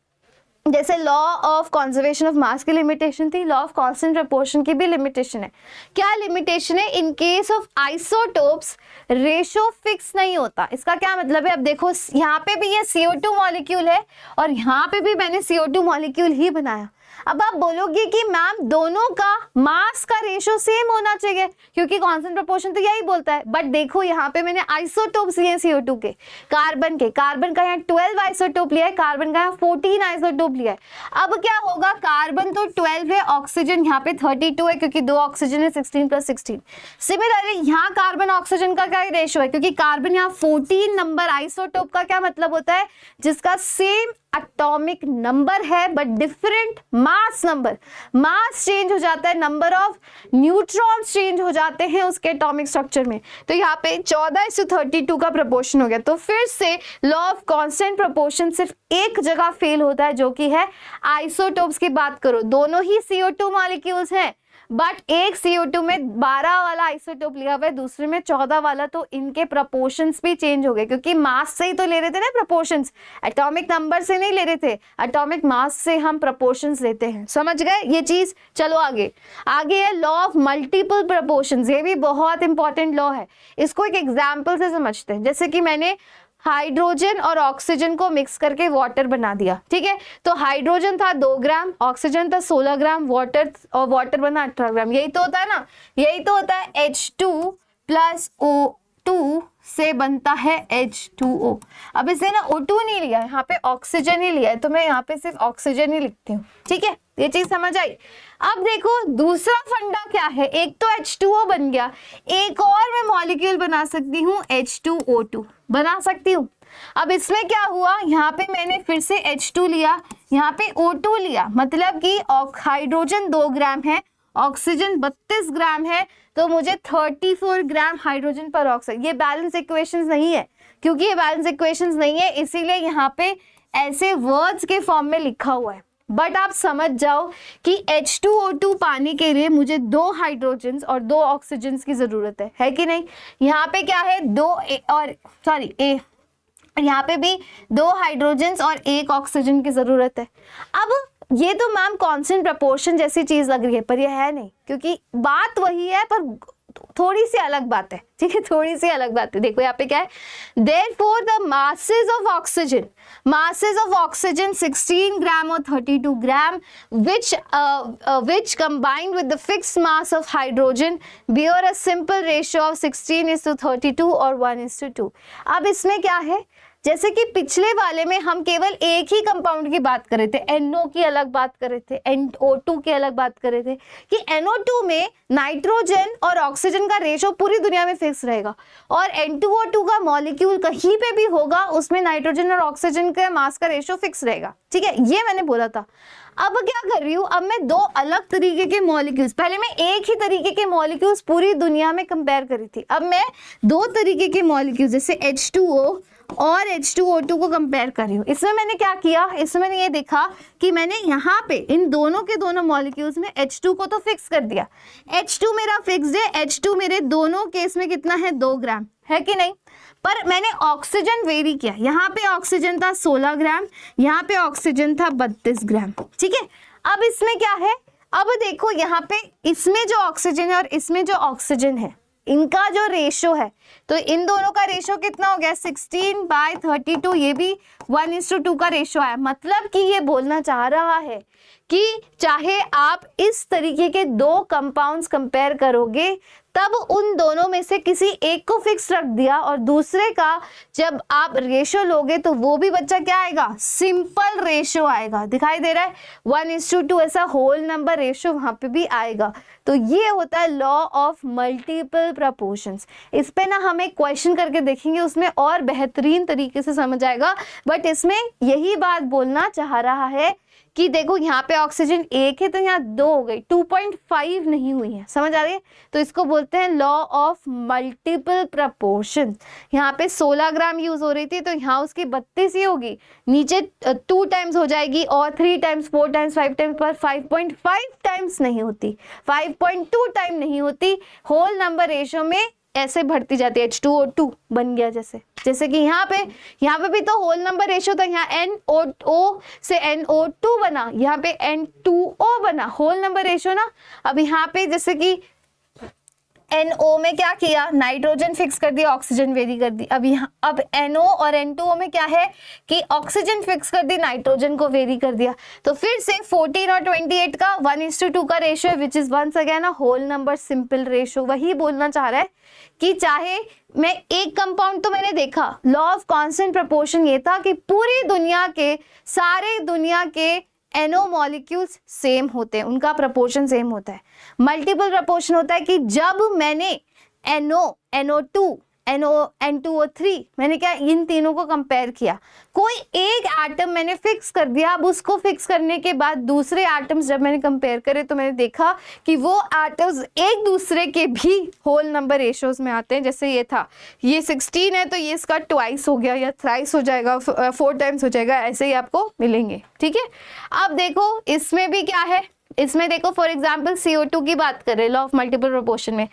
जैसे लॉ ऑफ कंजर्वेशन ऑफ मास की लिमिटेशन थी, लॉ ऑफ कांस्टेंट प्रोपोर्शन की भी लिमिटेशन है। क्या लिमिटेशन है? In case of isotopes ratio fix नहीं होता। इसका क्या मतलब है? अब देखो यहाँ पे भी ये CO2 मॉलिक्यूल है और यहाँ पे भी मैंने CO2 मॉलिक्यूल ही बनाया। अब आप बोलोगे कि मैम दोनों का मास का रेशो सेम होना चाहिए क्योंकि कांस्टेंट प्रोपोर्शन तो यही बोलता है। बट देखो यहाँ पे मैंने आइसोटोप्स लिए CO2 के, कार्बन के, कार्बन का यहाँ 12 आइसोटोप लिया है, कार्बन का यहाँ 14 आइसोटोप लिया है। अब क्या होगा? कार्बन तो 12 है, ऑक्सीजन यहाँ पे 32 है क्योंकि 2 ऑक्सीजन है, 16 + 16। सिमिलरली यहाँ कार्बन ऑक्सीजन का क्या रेशो है? क्योंकि कार्बन यहाँ 14 नंबर आइसोटोप का क्या मतलब होता है? जिसका सेम एटॉमिक नंबर है but different mass number. Mass change हो जाता है, नंबर ऑफ न्यूट्रॉन्स चेंज हो जाते हैं उसके एटॉमिक स्ट्रक्चर में। तो यहाँ पे 14:32 का प्रोपोर्शन हो गया। तो फिर से लॉ ऑफ कांस्टेंट प्रोपोर्शन सिर्फ एक जगह फेल होता है, जो कि है आइसोटोप्स की बात करो। दोनों ही CO2 मॉलिक्यूल्स हैं बट एक CO2 में 12 वाला आइसोटोप लिया हुआ है, दूसरे में 14 वाला। तो इनके प्रोपोर्शंस भी चेंज हो गए क्योंकि मास से ही तो ले रहे थे ना प्रोपोर्शंस, एटॉमिक नंबर से नहीं ले रहे थे, एटॉमिक मास से हम प्रोपोर्शंस लेते हैं। समझ गए ये चीज? चलो आगे है लॉ ऑफ मल्टीपल प्रोपोर्शंस। ये भी बहुत इंपॉर्टेंट लॉ है। इसको एक एग्जाम्पल से समझते हैं। जैसे कि मैंने हाइड्रोजन और ऑक्सीजन को मिक्स करके वाटर बना दिया, ठीक है। तो हाइड्रोजन था 2 ग्राम, ऑक्सीजन था 16 ग्राम, वाटर बना 18 ग्राम। यही तो होता है ना, यही तो होता है। H2 + O2 से बनता है H2O। अब इसे ना O2 नहीं लिया है, यहाँ पे ऑक्सीजन ही लिया है, तो मैं यहाँ पे सिर्फ ऑक्सीजन ही लिखती हूँ, ठीक है। ये चीज समझ आई? अब देखो दूसरा फंडा क्या है। एक तो H2O बन गया, एक और मैं मॉलिक्यूल बना सकती हूँ H2O2 बना सकती हूँ। अब इसमें क्या हुआ, यहाँ पे मैंने फिर से H2 लिया, यहाँ पे O2 लिया, मतलब कि हाइड्रोजन 2 ग्राम है, ऑक्सीजन 32 ग्राम है, तो मुझे 34 ग्राम हाइड्रोजन पर ऑक्सीजन। ये बैलेंस इक्वेशंस नहीं है, क्योंकि ये बैलेंस इक्वेशंस नहीं है इसीलिए यहाँ पे ऐसे वर्ड्स के फॉर्म में लिखा हुआ है। बट आप समझ जाओ कि H2O2 पाने के लिए मुझे 2 हाइड्रोजन्स और 2 ऑक्सीजन्स की जरूरत है कि नहीं। यहाँ पे क्या है, 2 और सॉरी ए, यहाँ पे भी 2 हाइड्रोजन्स और 1 ऑक्सीजन की जरूरत है। अब ये तो मैम कांस्टेंट प्रोपोर्शन जैसी चीज लग रही है, पर ये है नहीं, क्योंकि बात वही है पर थोड़ी सी अलग बात है, ठीक है, थोड़ी सी अलग बात है। देखो यहाँ पे क्या है, therefore the masses of oxygen 16 ग्राम और 32 ग्राम which combined with the fixed mass of hydrogen bear a simple ratio of 16:32 और 1:2। अब इसमें क्या है, जैसे कि पिछले वाले में हम केवल एक ही कंपाउंड की बात कर रहे थे, NO की अलग बात कर रहे थे, NO2 की अलग बात कर रहे थे कि NO2 में नाइट्रोजन और ऑक्सीजन का रेशो पूरी दुनिया में फिक्स रहेगा और N2O2 का मॉलिक्यूल कहीं पे भी होगा उसमें नाइट्रोजन और ऑक्सीजन के मास का रेशो फिक्स रहेगा, ठीक है। ये मैंने बोला था। अब क्या कर रही हूँ, अब मैं 2 अलग तरीके के मॉलिक्यूल्स, पहले मैं एक ही तरीके के मॉलिक्यूल्स पूरी दुनिया में कंपेयर करी थी, अब मैं 2 तरीके के मॉलिक्यूल्स जैसे H2O और H2O2 को कंपेयर कर रही हूँ। इसमें मैंने क्या किया, इसमें मैंने ये देखा कि मैंने यहाँ पे इन दोनों के दोनों मॉलिक्यूल्स में H2 को तो फिक्स कर दिया, H2 मेरा फिक्स्ड है, H2 मेरे दोनों केस में कितना है 2 ग्राम है कि नहीं। पर मैंने ऑक्सीजन वेरी किया, यहाँ पे ऑक्सीजन था 16 ग्राम, यहाँ पे ऑक्सीजन था 32 ग्राम, ठीक है। अब इसमें क्या है, अब देखो यहाँ पे इसमें जो ऑक्सीजन है और इसमें जो ऑक्सीजन है, इनका जो रेशो है, तो इन दोनों का रेशो कितना हो गया 16/32, ये भी 1:2 का रेशो आया। मतलब कि ये बोलना चाह रहा है कि चाहे आप इस तरीके के दो कंपाउंड्स कंपेयर करोगे, तब उन दोनों में से किसी एक को फिक्स रख दिया और दूसरे का जब आप रेशो लोगे तो वो भी बच्चा क्या आएगा, सिंपल रेशो आएगा। दिखाई दे रहा है 1:2, ऐसा होल नंबर रेशो वहां पे भी आएगा। तो ये होता है लॉ ऑफ मल्टीपल प्रपोर्शंस। इस पे ना हम एक क्वेश्चन करके देखेंगे, उसमें और बेहतरीन तरीके से समझ आएगा। बट इसमें यही बात बोलना चाह रहा है कि देखो यहाँ पे ऑक्सीजन 1 है तो यहाँ 2 हो गई, 2.5 नहीं हुई है। समझ आ रही है? तो इसको बोलते हैं लॉ ऑफ मल्टीपल प्रपोर्शन। यहाँ पे 16 ग्राम यूज हो रही थी तो यहाँ उसकी 32 ही होगी, नीचे 2 टाइम्स हो जाएगी और 3 टाइम्स 4 टाइम्स 5 टाइम्स, पर 5.5 टाइम्स नहीं होती, 5.2 टाइम नहीं होती। होल नंबर रेशो में ऐसे बढ़ती जाती है, H2O2 बन गया जैसे कि यहाँ पे भी तो होल नंबर रेशो था, यहाँ NO से NO2 बना, यहाँ पे N2O बना, होल नंबर रेशो ना। अब यहाँ पे जैसे कि NO में क्या किया, नाइट्रोजन फिक्स कर दिया, ऑक्सीजन वेरी कर दी। अब NO और N2O में क्या है कि ऑक्सीजन फिक्स कर दी, नाइट्रोजन को वेरी कर दिया। तो फिर से 14 और 28 का 1:2 का रेशो है, which is once again a whole number simple ratio. वही बोलना चाह रहा है कि चाहे मैं एक कंपाउंड, तो मैंने देखा लॉ ऑफ कांस्टेंट प्रपोर्शन ये था कि पूरी दुनिया के सारे दुनिया के NO मॉलिक्यूल्स सेम होते हैं, उनका प्रपोर्शन सेम होता है। मल्टीपल प्रपोर्शन होता है कि जब मैंने NO, NO2, N2O3 मैंने क्या इन तीनों को कंपेयर किया, कोई एक एटम मैंने फिक्स कर दिया। अब उसको फिक्स करने के बाद दूसरे एटम्स जब मैंने कंपेयर करे तो मैंने देखा कि वो एटम्स एक दूसरे के भी होल नंबर रेशियोज में आते हैं। जैसे ये था, ये 16 है तो ये इसका ट्वाइस हो गया या थ्राइस हो जाएगा, 4 टाइम्स हो जाएगा, ऐसे ही आपको मिलेंगे। ठीक है, अब देखो इसमें भी क्या है, इसमें देखो फॉर एग्जांपल CO2 की बात करें, लॉ ऑफ मल्टीपल प्रोपोर्शन में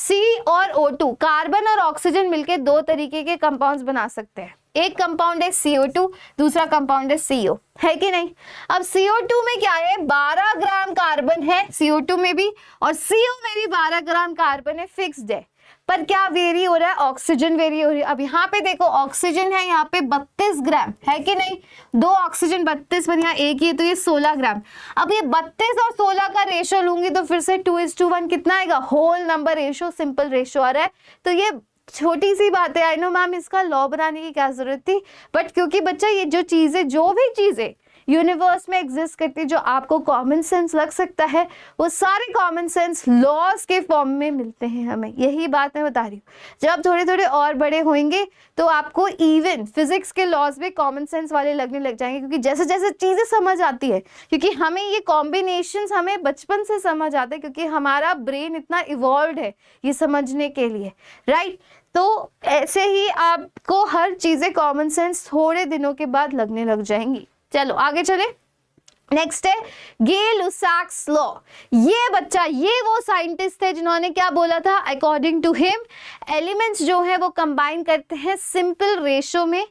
C और O2 कार्बन और ऑक्सीजन मिलके दो तरीके के कंपाउंड्स बना सकते हैं। एक कंपाउंड है CO2, दूसरा कंपाउंड है CO, है कि नहीं। अब CO2 में क्या है, 12 ग्राम कार्बन है CO2 में भी, और CO में भी 12 ग्राम कार्बन है, फिक्स्ड है। पर क्या वेरी हो रहा है, ऑक्सीजन वेरी हो रही है। अब यहाँ पे देखो ऑक्सीजन है यहाँ पे 32 ग्राम, है कि नहीं, 2 ऑक्सीजन 32 पर यहाँ एक ही है तो ये 16 ग्राम। अब ये 32 और 16 का रेशो लूंगी तो फिर से 2:1 कितना आएगा, whole number ratio, simple ratio आ रहा है। तो ये छोटी सी बात है, आई नो मैम इसका लॉ बनाने की क्या जरूरत थी, बट क्योंकि बच्चा ये जो भी चीजें यूनिवर्स में एग्जिस्ट करती है जो आपको कॉमन सेंस लग सकता है, वो सारे कॉमन सेंस लॉज के फॉर्म में मिलते हैं हमें। यही बात मैं बता रही हूँ। जब थोड़े थोड़े और बड़े होंगे तो आपको इवन फिजिक्स के लॉज भी कॉमन सेंस वाले लगने लग जाएंगे, क्योंकि जैसे जैसे चीजें समझ आती है, क्योंकि हमें ये कॉम्बिनेशंस हमें बचपन से समझ आते हैं, क्योंकि हमारा ब्रेन इतना इवॉल्व है ये समझने के लिए, राइट। तो ऐसे ही आपको हर चीजें कॉमन सेंस थोड़े दिनों के बाद लगने लग जाएंगी। चलो आगे चले, नेक्स्ट है गे-लुसाक्स लॉ। ये बच्चा, ये वो साइंटिस्ट थे जिन्होंने क्या बोला था, अकॉर्डिंग टू हिम एलिमेंट्स जो है वो कंबाइन करते हैं सिंपल रेशो में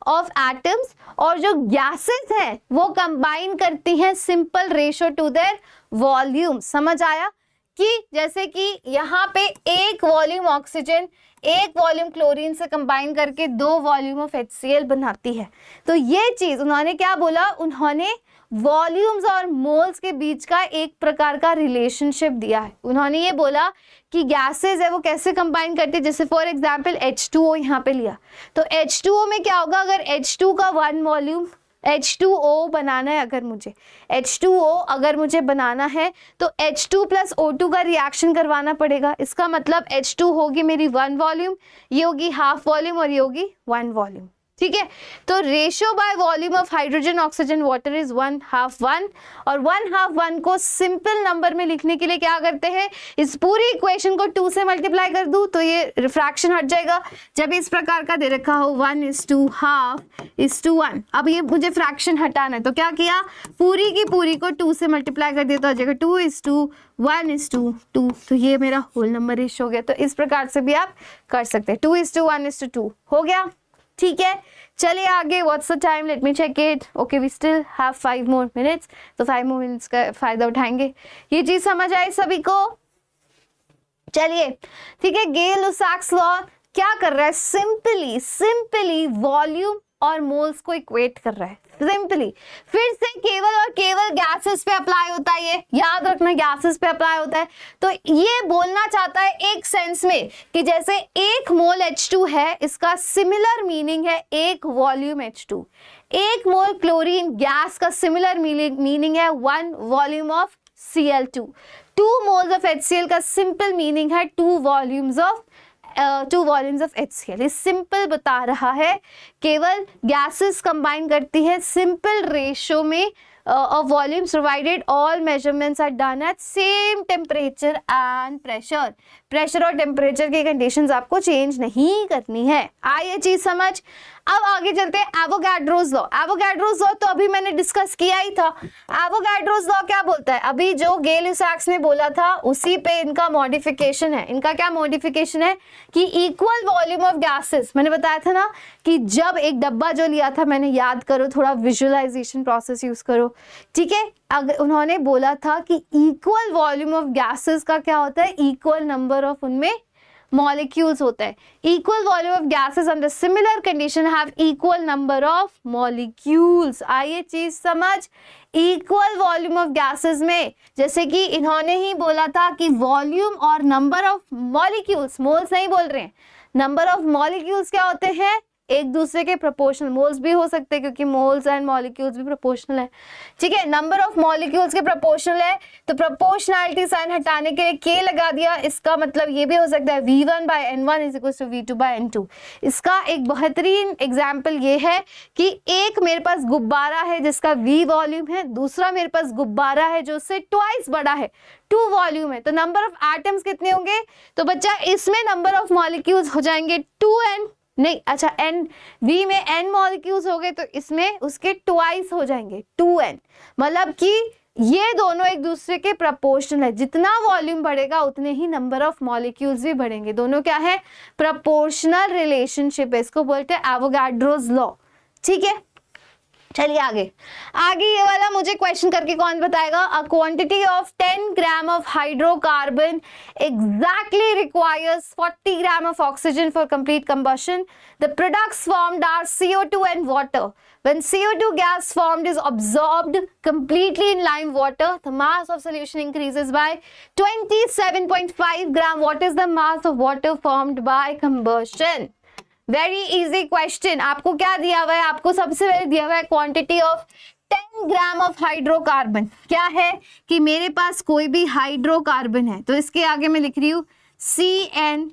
ऑफ एटम्स, और जो गैसेस है वो कंबाइन करती हैं simple ratio to their volume. समझ आया कि जैसे कि यहाँ पे एक वॉल्यूम ऑक्सीजन एक वॉल्यूम क्लोरीन से कंबाइन करके 2 वॉल्यूम ऑफ HCl बनाती है। तो ये चीज उन्होंने क्या बोला, उन्होंने वॉल्यूम्स और मोल्स के बीच का एक प्रकार का रिलेशनशिप दिया है। उन्होंने ये बोला कि गैसेस है वो कैसे कंबाइन करती है, जैसे फॉर एग्जांपल H2O यहाँ पे लिया तो H2O में क्या होगा, अगर H2 का 1 वॉल्यूम H2O बनाना है, अगर मुझे H2O अगर मुझे बनाना है तो H2 प्लस O2 का रिएक्शन करवाना पड़ेगा। इसका मतलब H2 होगी मेरी 1 वॉल्यूम, ये होगी हाफ वॉल्यूम और ये होगी 1 वॉल्यूम। ठीक है, तो ratio by volume of hydrogen oxygen water is 1/2 और 1/2 को सिंपल नंबर में लिखने के लिए क्या करते हैं, इस पूरी इक्वेशन को 2 से मल्टीप्लाई कर दूं तो ये रिफ्रैक्शन हट जाएगा। जब इस प्रकार का दे रखा हो 1:2 अब ये मुझे फ्रैक्शन हटाना है तो क्या किया, पूरी की पूरी को 2 से मल्टीप्लाई कर दिया तो आ जाएगा 2:1:2, तो ये मेरा होल नंबर रेशियो हो गया। तो इस प्रकार से भी आप कर सकते हैं, 2:1:2 हो गया। ठीक है, चलिए आगे, what's the time, let me check it. Okay, we still have 5 more minutes, तो 5 more minutes का फायदा उठाएंगे। ये चीज समझ आई सभी को? चलिए ठीक है, गे-लुसाक्स लॉ क्या कर रहा है, सिंपली वॉल्यूम और मोल्स को इक्वेट कर रहा है, सिंपली। फिर से केवल और केवल गैसेस पे अप्लाई होता है, ये याद रखना, गैसेस पे अप्लाई होता है। तो ये बोलना चाहता है एक सेंस में कि जैसे 1 मोल H2 है, इसका सिमिलर मीनिंग है 1 वॉल्यूम H2। 1 मोल क्लोरीन गैस का सिमिलर मीनिंग है 1 volume of Cl2। 2 moles of HCl का सिंपल मीनिंग है 2 वॉल्यूम्स ऑफ HCl। ये सिंपल बता रहा है, केवल गैसेस कंबाइन करती है सिंपल रेशियो में of volumes provided all measurements are done at same temperature and pressure। Pressure और टेम्परेचर की कंडीशंस आपको चेंज नहीं करनी है। आइए चीज समझ। अब आगे चलते हैं एवोगाड्रोस लॉ। एवोगाड्रोस लॉ तो अभी मैंने डिस्कस किया ही था। एवोगाड्रोस लॉ क्या बोलता है, अभी जो गे-लुसाक्स ने बोला था उसी पे इनका मॉडिफिकेशन है। इनका क्या मॉडिफिकेशन है कि इक्वल वॉल्यूम ऑफ गैसेस, मैंने बताया था ना कि जब एक डब्बा जो लिया था मैंने, याद करो, थोड़ा विजुअलाइजेशन प्रोसेस यूज करो, ठीक है। अगर उन्होंने बोला था कि इक्वल वॉल्यूम ऑफ गैसेस का क्या होता है, इक्वल नंबर ऑफ उनमें मॉलिक्यूल्स होता है। Equal volume of gases under similar condition have equal number of molecules. आइए चीज समझ, इक्वल वॉल्यूम ऑफ गैसेस में जैसे कि इन्होंने ही बोला था कि वॉल्यूम और नंबर ऑफ मॉलिक्यूल्स, मोल्स नहीं बोल रहे हैं, नंबर ऑफ मॉलिक्यूल्स क्या होते हैं, एक दूसरे के प्रोपोर्शनल। मोल्स भी हो सकते हैं क्योंकि मोल्स एंड मॉलिक्यूल्स भी प्रोपोर्शनल है, ठीक है। नंबर ऑफ मॉलिक्यूल्स के प्रोपोर्शनल है, तो प्रोपोर्शनैलिटी साइन हटाने के लिए के लगा दिया। इसका मतलब ये भी हो सकता है V1/N1 = V2/N2। इसका एक बेहतरीन एग्जाम्पल ये है कि एक मेरे पास गुब्बारा है जिसका V वॉल्यूम है, दूसरा मेरे पास गुब्बारा है जो उससे ट्वाइस बड़ा है, 2 वॉल्यूम है। तो नंबर ऑफ एटम्स कितने होंगे, तो बच्चा इसमें नंबर ऑफ मॉलिक्यूल्स हो जाएंगे 2n, नहीं अच्छा n, V में n मॉलिक्यूल्स हो गए तो इसमें उसके ट्वाइस हो जाएंगे 2n। मतलब कि ये दोनों एक दूसरे के प्रोपोर्शनल है, जितना वॉल्यूम बढ़ेगा उतने ही नंबर ऑफ मॉलिक्यूल्स भी बढ़ेंगे। दोनों क्या है, प्रोपोर्शनल रिलेशनशिप है, इसको बोलते हैं एवोगाड्रोस लॉ, ठीक है। चलिए आगे ये वाला मुझे क्वेश्चन करके कौन बताएगा। A quantity of 10 gram of hydrocarbon exactly requires 40 gram of oxygen for complete combustion. The products formed are CO2 and water. When CO2 gas formed is absorbed completely in lime water, the mass of solution increases by 27.5 gram. What is the mass of water formed by combustion? Very easy question. आपको क्या दिया हुआ है, आपको सबसे पहले दिया हुआ है quantity of 10 gram of hydrocarbon. क्या है कि मेरे पास कोई भी हाइड्रोकार्बन है तो इसके आगे मैं लिख रही हूँ CnHm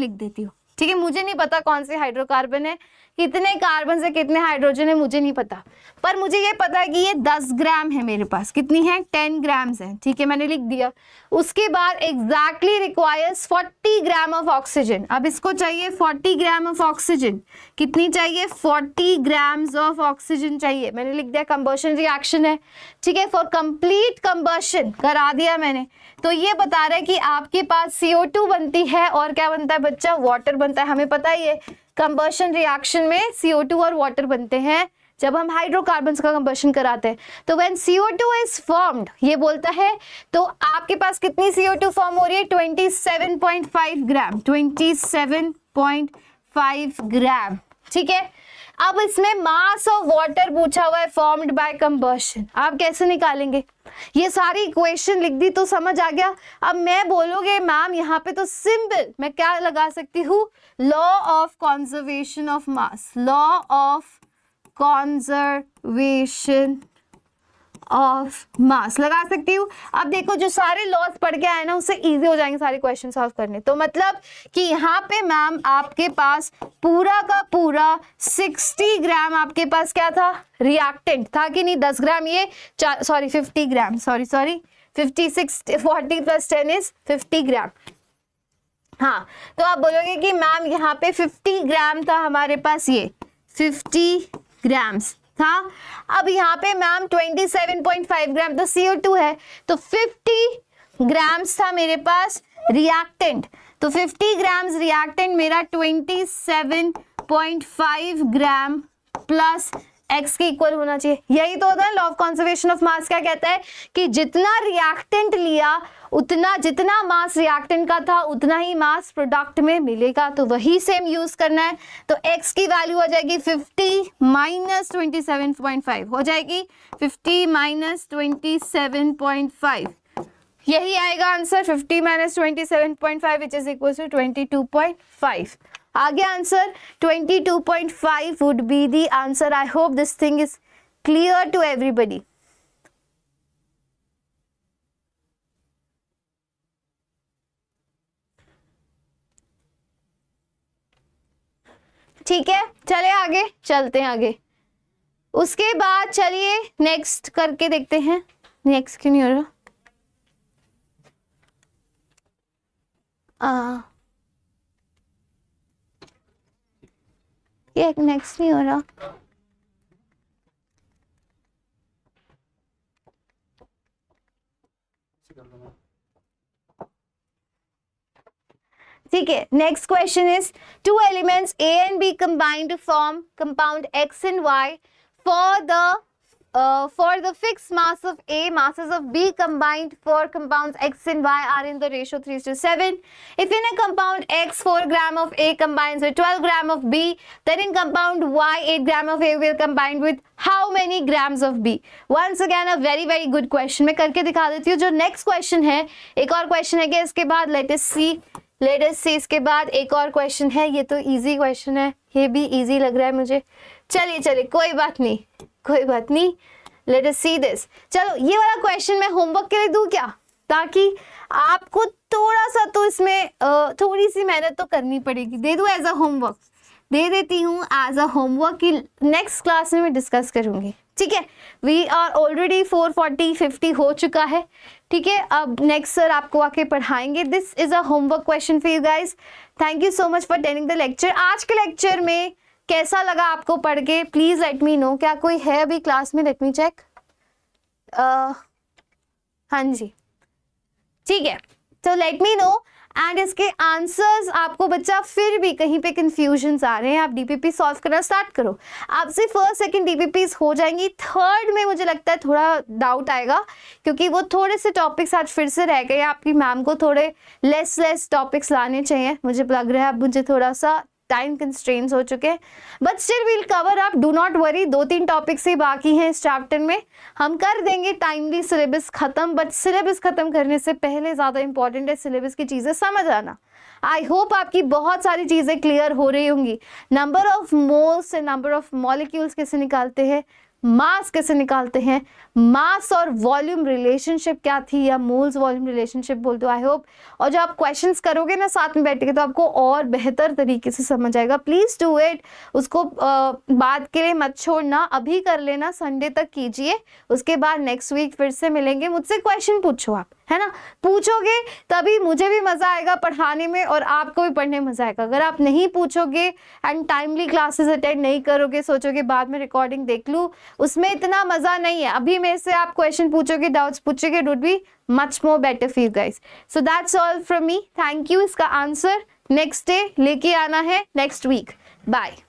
लिख देती हूँ, ठीक है। मुझे नहीं पता कौन से हाइड्रोकार्बन है, कितने कार्बन से कितने हाइड्रोजन है मुझे नहीं पता, पर मुझे ये पता है कि ये 10 ग्राम है मेरे पास। कितनी है, 10 ग्राम्स है, ठीक है, मैंने लिख दिया। उसके बाद exactly requires 40 gram of oxygen. अब इसको चाहिए 40 ग्राम ऑफ ऑक्सीजन। कितनी चाहिए, 40 ग्राम्स ऑफ ऑक्सीजन चाहिए। मैंने लिख दिया कंबशन रिएक्शन है, ठीक है, फॉर कंप्लीट कंबशन करा दिया मैंने। तो ये बता रहा है कि आपके पास CO2 बनती है और क्या बनता है बच्चा, वाटर बनता है। हमें पता ही है कंबशन रिएक्शन में CO2 और वाटर बनते हैं जब हम हाइड्रोकार्बन्स का कंबशन कराते हैं। तो व्हेन CO2 इज फॉर्म्ड, ये बोलता है तो आपके पास कितनी CO2 फॉर्म हो रही है, 27.5 ग्राम, 27.5 ग्राम, ठीक है। अब इसमें मास ऑफ वाटर पूछा हुआ है फॉर्म्ड बाय कंबशन। आप कैसे निकालेंगे, ये सारी इक्वेशन लिख दी तो समझ आ गया। अब मैं बोलोगे मैम यहाँ पे तो सिंपल मैं क्या लगा सकती हूँ, law of conservation of mass, law of conservation of मास लगा सकती हूँ। अब देखो जो सारे लॉस पढ़ के आए ना उससे इजी हो जाएंगे सारे क्वेश्चन सॉल्व करने। तो मतलब कि यहाँ पे मैम आपके पास पूरा का पूरा 60 ग्राम आपके पास क्या था, रिएक्टेंट था कि नहीं, 10 ग्राम ये 50 ग्राम, सॉरी 56, 40 + 10 इज 50 ग्राम। हाँ तो आप बोलोगे कि मैम यहाँ पे 50 ग्राम था हमारे पास, ये 50 ग्राम्स था। अब यहाँ पे मैम 27.5 ग्राम तो CO2 है, तो 50 ग्राम्स था मेरे पास रिएक्टेंट। तो 50 ग्राम्स रिएक्टेंट मेरा 27.5 ग्राम प्लस x के इक्वल होना चाहिए। यही तो होता है लॉ ऑफ कंजर्वेशन ऑफ मास। क्या कहता है कि जितना रिएक्टेंट लिया उतना, जितना मास रिएक्टेंट का था उतना ही मास प्रोडक्ट में मिलेगा, तो वही सेम यूज करना है। तो x की वैल्यू हो जाएगी 50 माइनस 27.5 हो जाएगी 50 माइनस 27.5, यही आएगा answer 50 minus 27.5 which is equal to 22.5। आगे answer 22.5 would be the answer. I hope this thing is clear to everybody. ठीक है, चले आगे, चलते हैं आगे। उसके बाद चलिए नेक्स्ट करके देखते हैं। नेक्स्ट क्यों नहीं हो रहा? ये नेक्स्ट नहीं हो रहा। ठीक है, next question is two elements A and B combine to form compound X and Y for the fixed mass of A, masses of B combined for compounds X and Y are in the ratio 3:7. If in a compound X 4 gram of A combines with 12 gram of B, then in compound Y 8 gram of A will combine with how many grams of B? Once again a very very good question. मैं करके दिखा देती हूँ। जो next question है, एक और question है कि इसके बाद लेट अस सी इसके बाद एक और क्वेश्चन है। ये तो इजी क्वेश्चन है, ये भी इजी लग रहा है मुझे। चलिए कोई बात नहीं, लेट अस सी दिस। चलो ये वाला क्वेश्चन मैं होमवर्क के लिए दूं क्या, ताकि आपको थोड़ा सा तो इसमें थोड़ी सी मेहनत तो करनी पड़ेगी। दे दूं एज अ होमवर्क? दे देती हूँ एज अ होमवर्क की नेक्स्ट क्लास में मैं डिस्कस करूंगी। ठीक है, वी आर ऑलरेडी 4:40-50 हो चुका है। ठीक है, अब नेक्स्ट सर आपको आके पढ़ाएंगे। This is a homework question for you guys. Thank you so much for attending the lecture. आज के लेक्चर में कैसा लगा आपको पढ़ के, प्लीज लेट मी नो। क्या कोई है अभी क्लास में? Let me check. हाँ जी, ठीक है, तो लेट मी नो। एंड इसके आंसर्स आपको बच्चा फिर भी कहीं पे कंफ्यूजन आ रहे हैं, आप डीपीपी सॉल्व करना स्टार्ट करो। आपसे फर्स्ट सेकंड डीपीपीज हो जाएंगी, थर्ड में मुझे लगता है थोड़ा डाउट आएगा, क्योंकि वो थोड़े से टॉपिक्स आज फिर से रह गए। आपकी मैम को थोड़े लेस टॉपिक्स लाने चाहिए, मुझे लग रहा है अब मुझे थोड़ा सा टाइम कंस्ट्रेंट्स हो चुके हैं, but still will cover up, do not worry. 2-3 topics ही बाकी हैं इस चैप्टर में, हम कर देंगे टाइमली सिलेबस खत्म। बट सिलेबस खत्म करने से पहले ज़्यादा इंपॉर्टेंट है सिलेबस की चीज़ें समझ आना। आई होप आपकी बहुत सारी चीज़ें क्लियर हो रही होंगी। नंबर ऑफ मोल्स से नंबर ऑफ मॉलिक्यूल्स कैसे निकालते हैं, मास कैसे निकालते हैं, मास और वॉल्यूम रिलेशनशिप क्या थी, या मोल्स वॉल्यूम रिलेशनशिप बोल दो। आई होप, और जब आप क्वेश्चंस करोगे ना साथ में बैठ के, तो आपको और बेहतर तरीके से समझ आएगा। प्लीज डू इट, उसको बाद के लिए मत छोड़ना, अभी कर लेना, संडे तक कीजिए। उसके बाद नेक्स्ट वीक फिर से मिलेंगे, मुझसे क्वेश्चन पूछो आप, है ना। पूछोगे तभी मुझे भी मजा आएगा पढ़ाने में और आपको भी पढ़ने में मजा आएगा। अगर आप नहीं पूछोगे एंड टाइमली क्लासेस अटेंड नहीं करोगे, सोचोगे बाद में रिकॉर्डिंग देख लूँ, उसमें इतना मजा नहीं है। अभी मेरे से आप क्वेश्चन पूछोगे, डाउट्स पूछोगे, it would be much more better for you guys. So that's all from me, thank you. इसका आंसर नेक्स्ट डे लेके आना है, नेक्स्ट वीक। बाय।